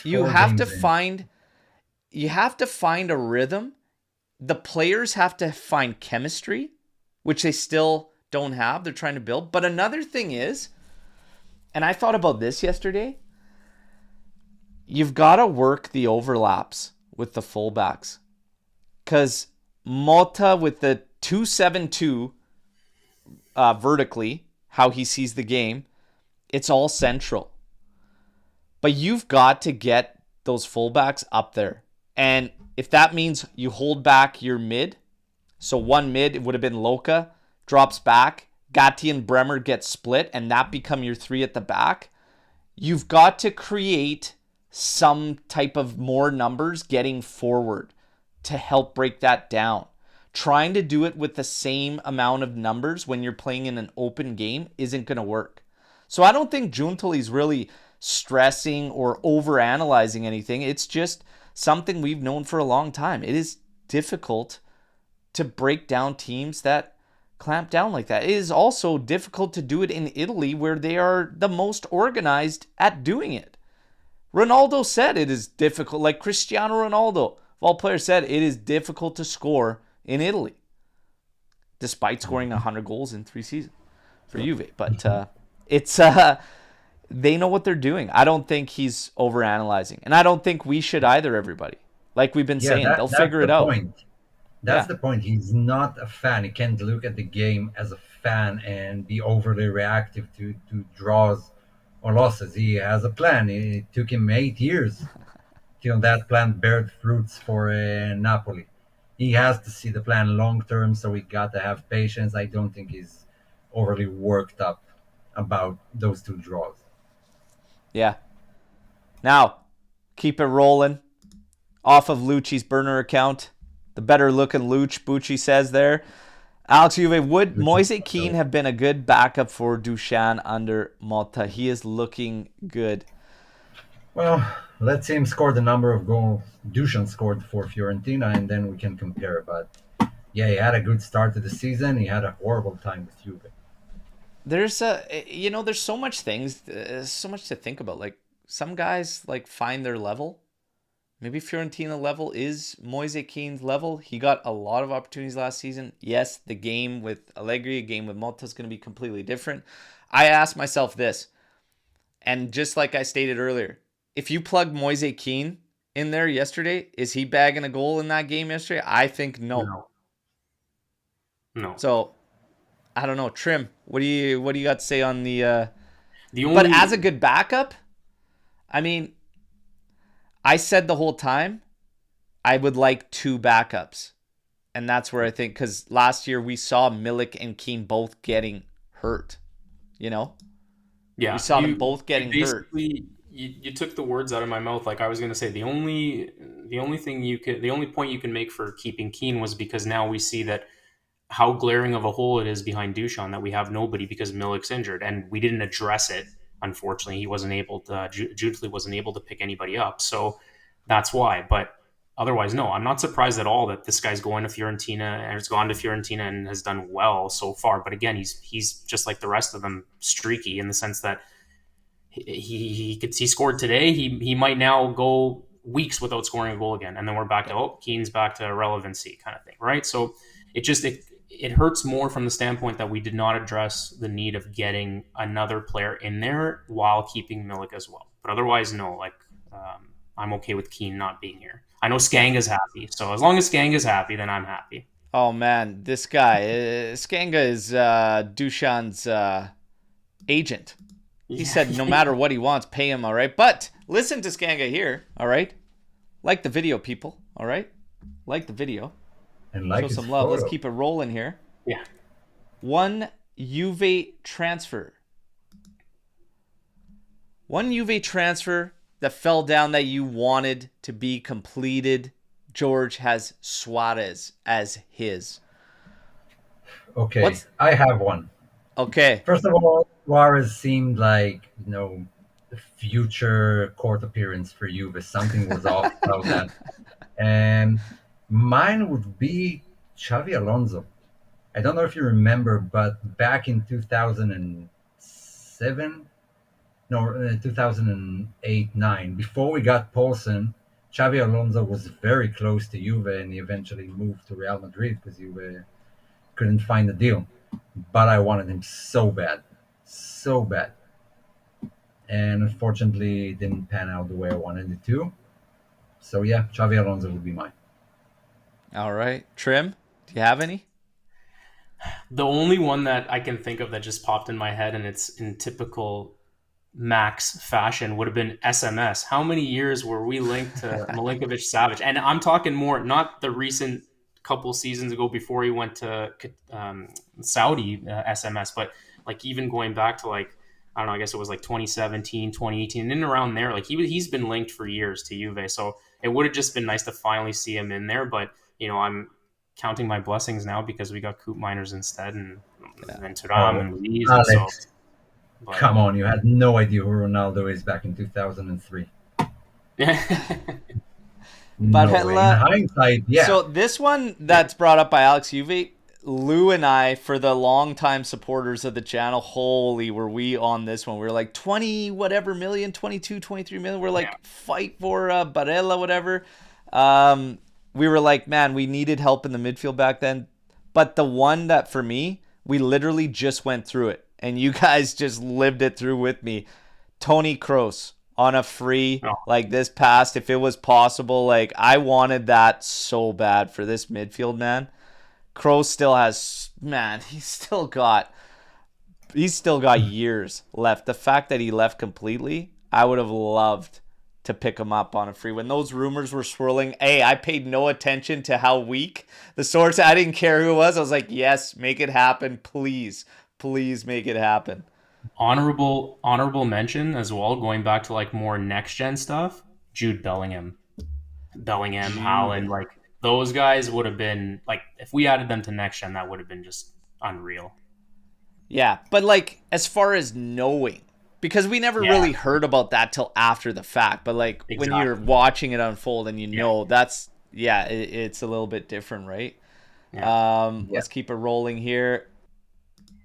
you have to find a rhythm. The players have to find chemistry, which they still don't have. They're trying to build. But another thing is, and I thought about this yesterday, you've got to work the overlaps with the fullbacks. Because Motta with the 2-7-2 vertically, how he sees the game, it's all central. But you've got to get those fullbacks up there. And if that means you hold back your mid, so one mid, it would have been Luca, drops back, Gatti and Bremer get split, and that become your 3 at the back. You've got to create some type of more numbers getting forward to help break that down. Trying to do it with the same amount of numbers when you're playing in an open game isn't going to work. So I don't think Giuntoli's really stressing or overanalyzing anything. It's just something we've known for a long time. It is difficult to break down teams that clamp down like that. It is also difficult to do it in Italy, where they are the most organized at doing it. Ronaldo said it is difficult, like Cristiano Ronaldo, of all players, said it is difficult to score in Italy, despite scoring 100 goals in 3 seasons for Juve. But they know what they're doing. I don't think he's overanalyzing, and I don't think we should either, everybody. Like we've been saying, they'll figure it out. That's the point. He's not a fan. He can't look at the game as a fan and be overly reactive to draws or losses. He has a plan. It took him 8 years till that plan bear fruits for Napoli. He has to see the plan long term, so we got to have patience. I don't think he's overly worked up about those two draws. Yeah. Now, keep it rolling. Off of Lucci's burner account. The better looking Luch, Bucci says there. Alex Juve, would Moise Kean have been a good backup for Dusan under Motta? He is looking good. Well, let's see him score the number of goals Dusan scored for Fiorentina, and then we can compare. But yeah, he had a good start to the season. He had a horrible time with Juve. There's so much so much to think about. Like, some guys like find their level. Maybe Fiorentina level is Moise Kean's level. He got a lot of opportunities last season. Yes, the game with Allegri, a game with Motta is going to be completely different. I asked myself this, and just like I stated earlier, if you plug Moise Kean in there yesterday, is he bagging a goal in that game yesterday? I think no. So I don't know. Trim, what do you got to say on the But as a good backup, I mean, I said the whole time I would like two backups. And that's where I think, because last year we saw Milik and Keane both getting hurt. Yeah. We saw them both getting hurt. You took the words out of my mouth. Like I was going to say, the only point you can make for keeping Keane was because now we see that how glaring of a hole it is behind Dusan that we have nobody because Milik's injured, and we didn't address it. Unfortunately, he wasn't able to. Jutli wasn't able to pick anybody up, so that's why. But otherwise, no, I'm not surprised at all that this guy's going to Fiorentina and has gone to Fiorentina and has done well so far. But again, he's just like the rest of them, streaky in the sense that he scored today. He might now go weeks without scoring a goal again, and then we're back to Keane's back to relevancy kind of thing, right? So it hurts more from the standpoint that we did not address the need of getting another player in there while keeping Milik as well. But otherwise, no, I'm okay with Keane not being here. I know Skanga's happy, so as long as Skanga's happy, then I'm happy. Oh man, this guy, Skanga is Dusan's agent. He said no matter what he wants, pay him, all right? But listen to Skanga here, all right? Like the video, people, all right? Like the video. And like show some love. Let's keep it rolling here. Yeah. One Juve transfer that fell down that you wanted to be completed. George has Suarez as his. Okay, I have one. Okay. First of all, Suarez seemed like, the future court appearance for Juve. Something was off about that. And mine would be Xavi Alonso. I don't know if you remember, but back in 2008-9, before we got Paulsen, Xavi Alonso was very close to Juve, and he eventually moved to Real Madrid because Juve couldn't find a deal. But I wanted him so bad. And unfortunately, it didn't pan out the way I wanted it to. So yeah, Xavi Alonso would be mine. All right. Trim, do you have any? The only one that I can think of that just popped in my head, and it's in typical Max fashion, would have been SMS. How many years were we linked to Milinkovic-Savic? And I'm talking more, not the recent couple seasons ago before he went to Saudi SMS, but like even going back to I don't know, I guess it was 2017, 2018, and around there, he's been linked for years to Juve. So it would have just been nice to finally see him in there, but I'm counting my blessings now because we got Coop Miners instead and Thuram and Louise. Alex, come on, you had no idea who Ronaldo is back in 2003. But in hindsight, yeah. So this one that's brought up by Alex Juve, Lou and I, for the longtime supporters of the channel, holy, were we on this one. We were like 20 whatever million, 22, 23 million. We're like, fight for Barella, whatever. We were like, man, we needed help in the midfield back then. But the one that, for me, we literally just went through it. And you guys just lived it through with me. Tony Kroos on a free Oh. like this past, if it was possible. Like, I wanted that so bad for this midfield, man. Kroos still has, man, he's still got years left. The fact that he left completely, I would have loved to pick him up on a free. When those rumors were swirling, hey, I paid no attention to how weak the source. I didn't care who it was. I was like, yes, make it happen, please, please make it happen. Honorable mention as well, going back to like more next gen stuff. Jude Bellingham, Haaland, like those guys would have been like, if we added them to next gen, that would have been just unreal. Yeah, but like, as far as knowing, because we never really heard about that till after the fact, but like when you're watching it unfold and you know, that's, it's a little bit different, right? Let's keep it rolling here.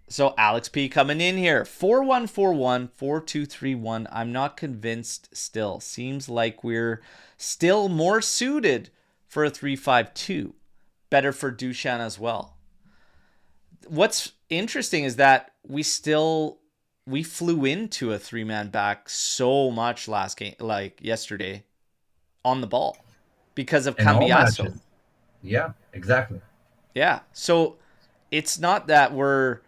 So Alex P coming in here, 4141 4231. I'm not convinced still. Seems like we're still more suited for a 3-5-2. Better for Dusan as well. What's interesting is that we flew into a 3-man back so much last game, like yesterday, on the ball because of Cambiaso. Yeah, exactly. Yeah, so it's not that we're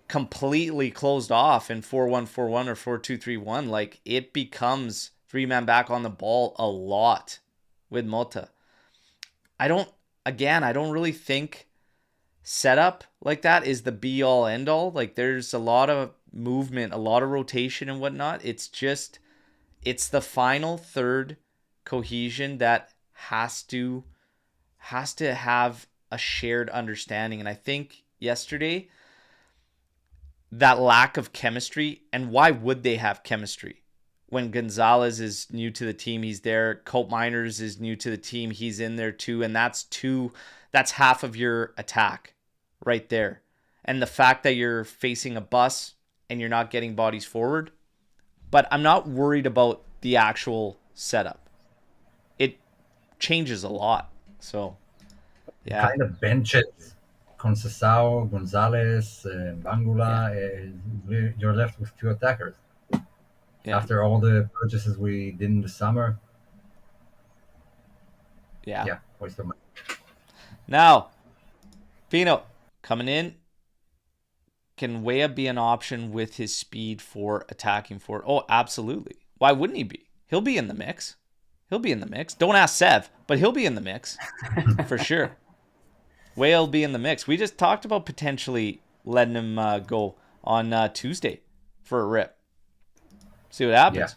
completely closed off in 4-1-4-1 or 4-2-3-1. Like, it becomes 3-man back on the ball a lot with Motta. I don't really think setup like that is the be all end all. Like, there's a lot of movement, a lot of rotation and whatnot. It's the final third cohesion that has to have a shared understanding. And I think yesterday, that lack of chemistry, and why would they have chemistry when Gonzalez is new to the team? He's there. Cope Miners is new to the team. He's in there too. And that's half of your attack right there. And the fact that you're facing a bus and you're not getting bodies forward. But I'm not worried about the actual setup. It changes a lot. So, yeah. Kind of benches Conceição, Gonzalez, Bangula. You're left with 2 attackers. Yeah. After all the purchases we did in the summer. Yeah. Waste of money. Now, Pino coming in. Can Weah be an option with his speed for attacking forward? Oh, absolutely. Why wouldn't he be? He'll be in the mix. Don't ask Sev, but he'll be in the mix for sure. Weah will be in the mix. We just talked about potentially letting him go on Tuesday for a rip. See what happens.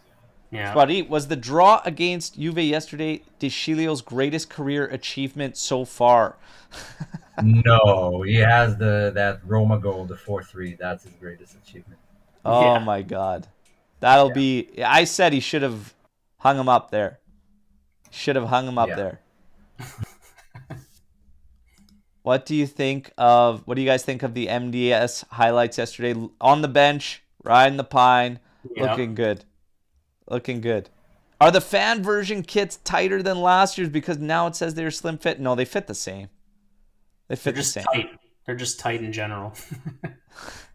Yeah. Spotty, was the draw against Juve yesterday Deschilio's greatest career achievement so far? No, he has that Roma goal, the 4-3. That's his greatest achievement. Oh my God. That'll be... I said he should have hung him up there. There. What do you guys think of the MDS highlights yesterday? On the bench, riding the pine, looking good. Are the fan version kits tighter than last year's because now it says they're slim fit? No, they fit the same. They're just tight. They're just tight in general.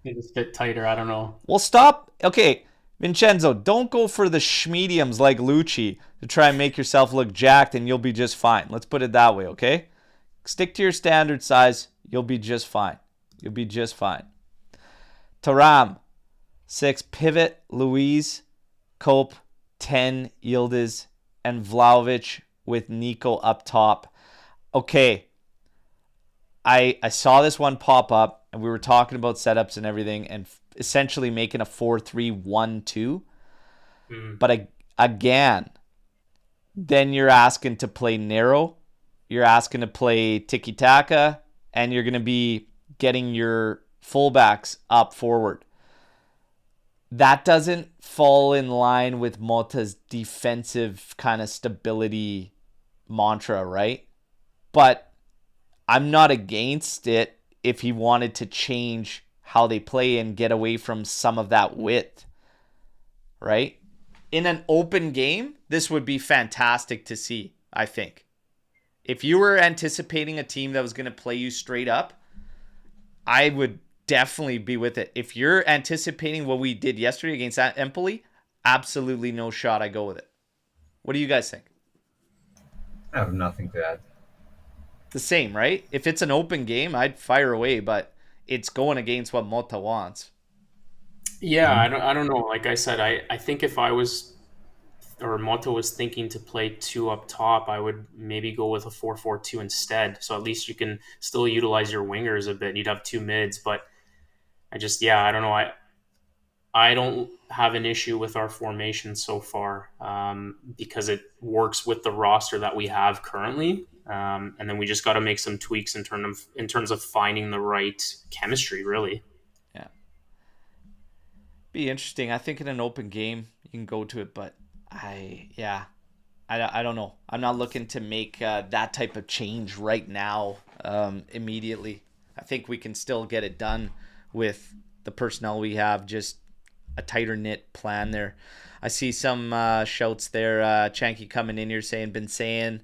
They just fit tighter. I don't know. Well, stop. Okay, Vincenzo, don't go for the schmediums like Lucci to try and make yourself look jacked and you'll be just fine. Let's put it that way, okay? Stick to your standard size. You'll be just fine. Taram, 6. Pivot, Luiz, Cope, 10. Yildiz, and Vlahovic with Nico up top. Okay. I saw this one pop up, and we were talking about setups and everything, and essentially making a 4-3-1-2. But again, then you're asking to play narrow. You're asking to play tiki-taka, and you're going to be getting your fullbacks up forward. That doesn't fall in line with Motta's defensive kind of stability mantra, right? But I'm not against it if he wanted to change how they play and get away from some of that width, right? In an open game, this would be fantastic to see, I think. If you were anticipating a team that was going to play you straight up, I would definitely be with it. If you're anticipating what we did yesterday against Empoli, absolutely no shot, I go with it. What do you guys think? I have nothing to add. The same, right? If it's an open game, I'd fire away, but it's going against what Motta wants. Yeah, I don't know. Like I said, I think if I was or Motta was thinking to play two up top, I would maybe go with a 4-4-2 instead. So at least you can still utilize your wingers a bit. You'd have two mids, but I don't know. I don't have an issue with our formation so far because it works with the roster that we have currently. And then we just got to make some tweaks in terms of finding the right chemistry, really. Yeah. Be interesting. I think in an open game, you can go to it, but I don't know. I'm not looking to make that type of change right now immediately. I think we can still get it done with the personnel we have, just a tighter knit plan there. I see some shouts there. Chanky coming in here been saying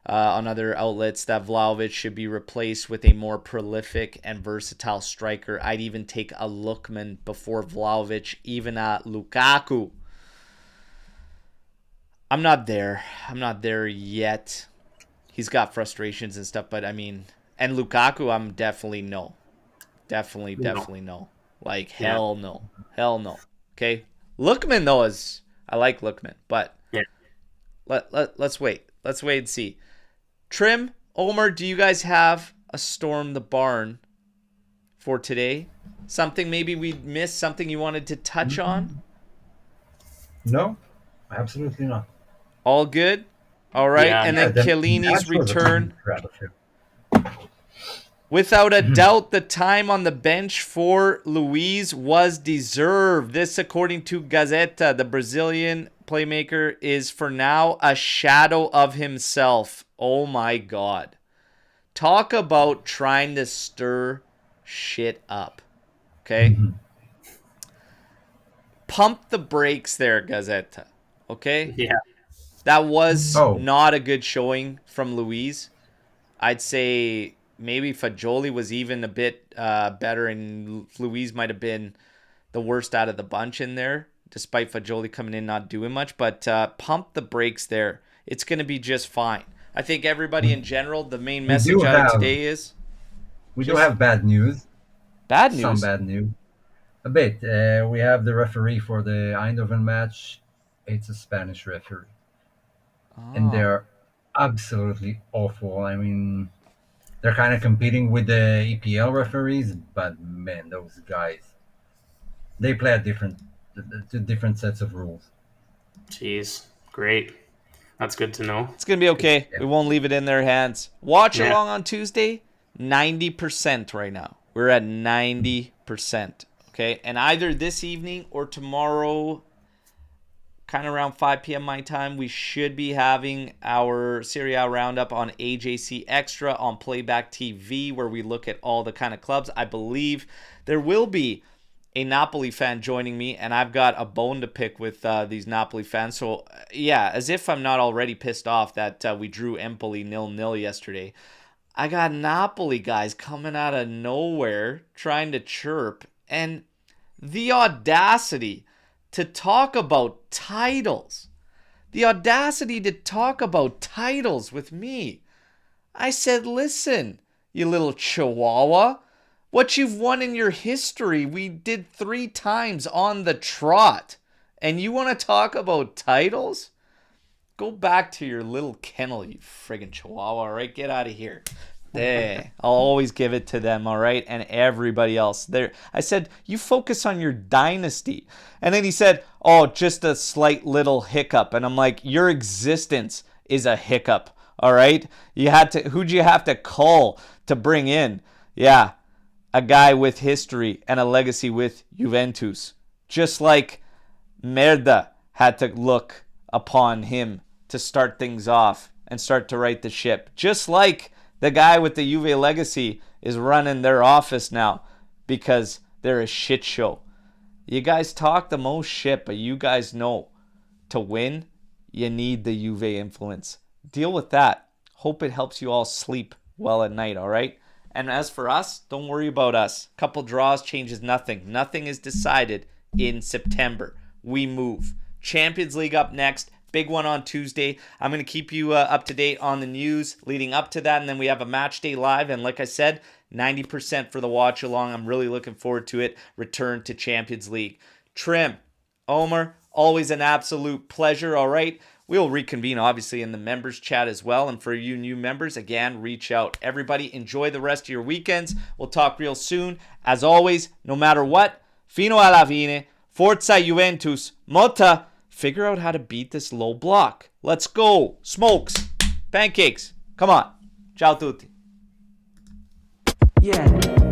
on other outlets that Vlahovic should be replaced with a more prolific and versatile striker. I'd even take a Lookman before Vlahovic, even at Lukaku. I'm not there. I'm not there yet. He's got frustrations and stuff, but I mean, and Lukaku, I'm definitely no. Definitely no. Like, hell no. Hell no. Okay? Lookman, though, I like Lookman, but let's wait. Let's wait and see. Trim, Omer, do you guys have a Storm the Barn for today? Something maybe we missed, something you wanted to touch on? No, absolutely not. All good? All right. Yeah, and then Chiellini's return. Sure. Without a doubt, the time on the bench for Luiz was deserved. This, according to Gazeta, the Brazilian playmaker is for now a shadow of himself. Oh my God. Talk about trying to stir shit up. Okay? Mm-hmm. Pump the brakes there, Gazeta. Okay? Yeah. That was not a good showing from Luiz. I'd say maybe Fagioli was even a bit better, and Luiz might have been the worst out of the bunch in there, despite Fagioli coming in not doing much. But pump the brakes there. It's going to be just fine. I think everybody in general, the main message out of today is... We do have bad news. Bad news? Some bad news. A bit. We have the referee for the Eindhoven match. It's a Spanish referee. And they're absolutely awful. I mean, they're kind of competing with the EPL referees, but man, those guys, they play at different sets of rules. Jeez, great. That's good to know. It's going to be okay. Yeah. We won't leave it in their hands. Watch along on Tuesday, 90% right now. We're at 90%. Okay, and either this evening or tomorrow, kind of around 5 p.m. my time, we should be having our Serie A roundup on AJC Extra on Playback TV, where we look at all the kind of clubs. I believe there will be a Napoli fan joining me, and I've got a bone to pick with these Napoli fans. So, yeah, as if I'm not already pissed off that we drew Empoli 0-0 yesterday. I got Napoli guys coming out of nowhere trying to chirp, and the audacity to talk about titles. The audacity to talk about titles with me. I said, listen, you little chihuahua, what you've won in your history, we did 3 times on the trot. And you want to talk about titles? Go back to your little kennel, you friggin' chihuahua, all right? Get out of here. There. I'll always give it to them, all right? And everybody else. There. I said, you focus on your dynasty. And then he said, oh, just a slight little hiccup. And I'm like, your existence is a hiccup, all right? Who'd you have to call to bring in? Yeah, a guy with history and a legacy with Juventus. Just like Merda had to look upon him to start things off and start to right the ship. Just like the guy with the Juve legacy is running their office now because they're a shit show. You guys talk the most shit, but you guys know to win, you need the Juve influence. Deal with that. Hope it helps you all sleep well at night, all right? And as for us, don't worry about us. Couple draws changes nothing. Nothing is decided in September. We move. Champions League up next. Big one on Tuesday. I'm going to keep you up to date on the news leading up to that. And then we have a match day live. And like I said, 90% for the watch along. I'm really looking forward to it. Return to Champions League. Trim, Omer, always an absolute pleasure. All right. We'll reconvene, obviously, in the members chat as well. And for you new members, again, reach out. Everybody, enjoy the rest of your weekends. We'll talk real soon. As always, no matter what, fino alla fine, forza Juventus, Motta, figure out how to beat this low block. Let's go. Smokes, pancakes. Come on. Ciao tutti. Yeah.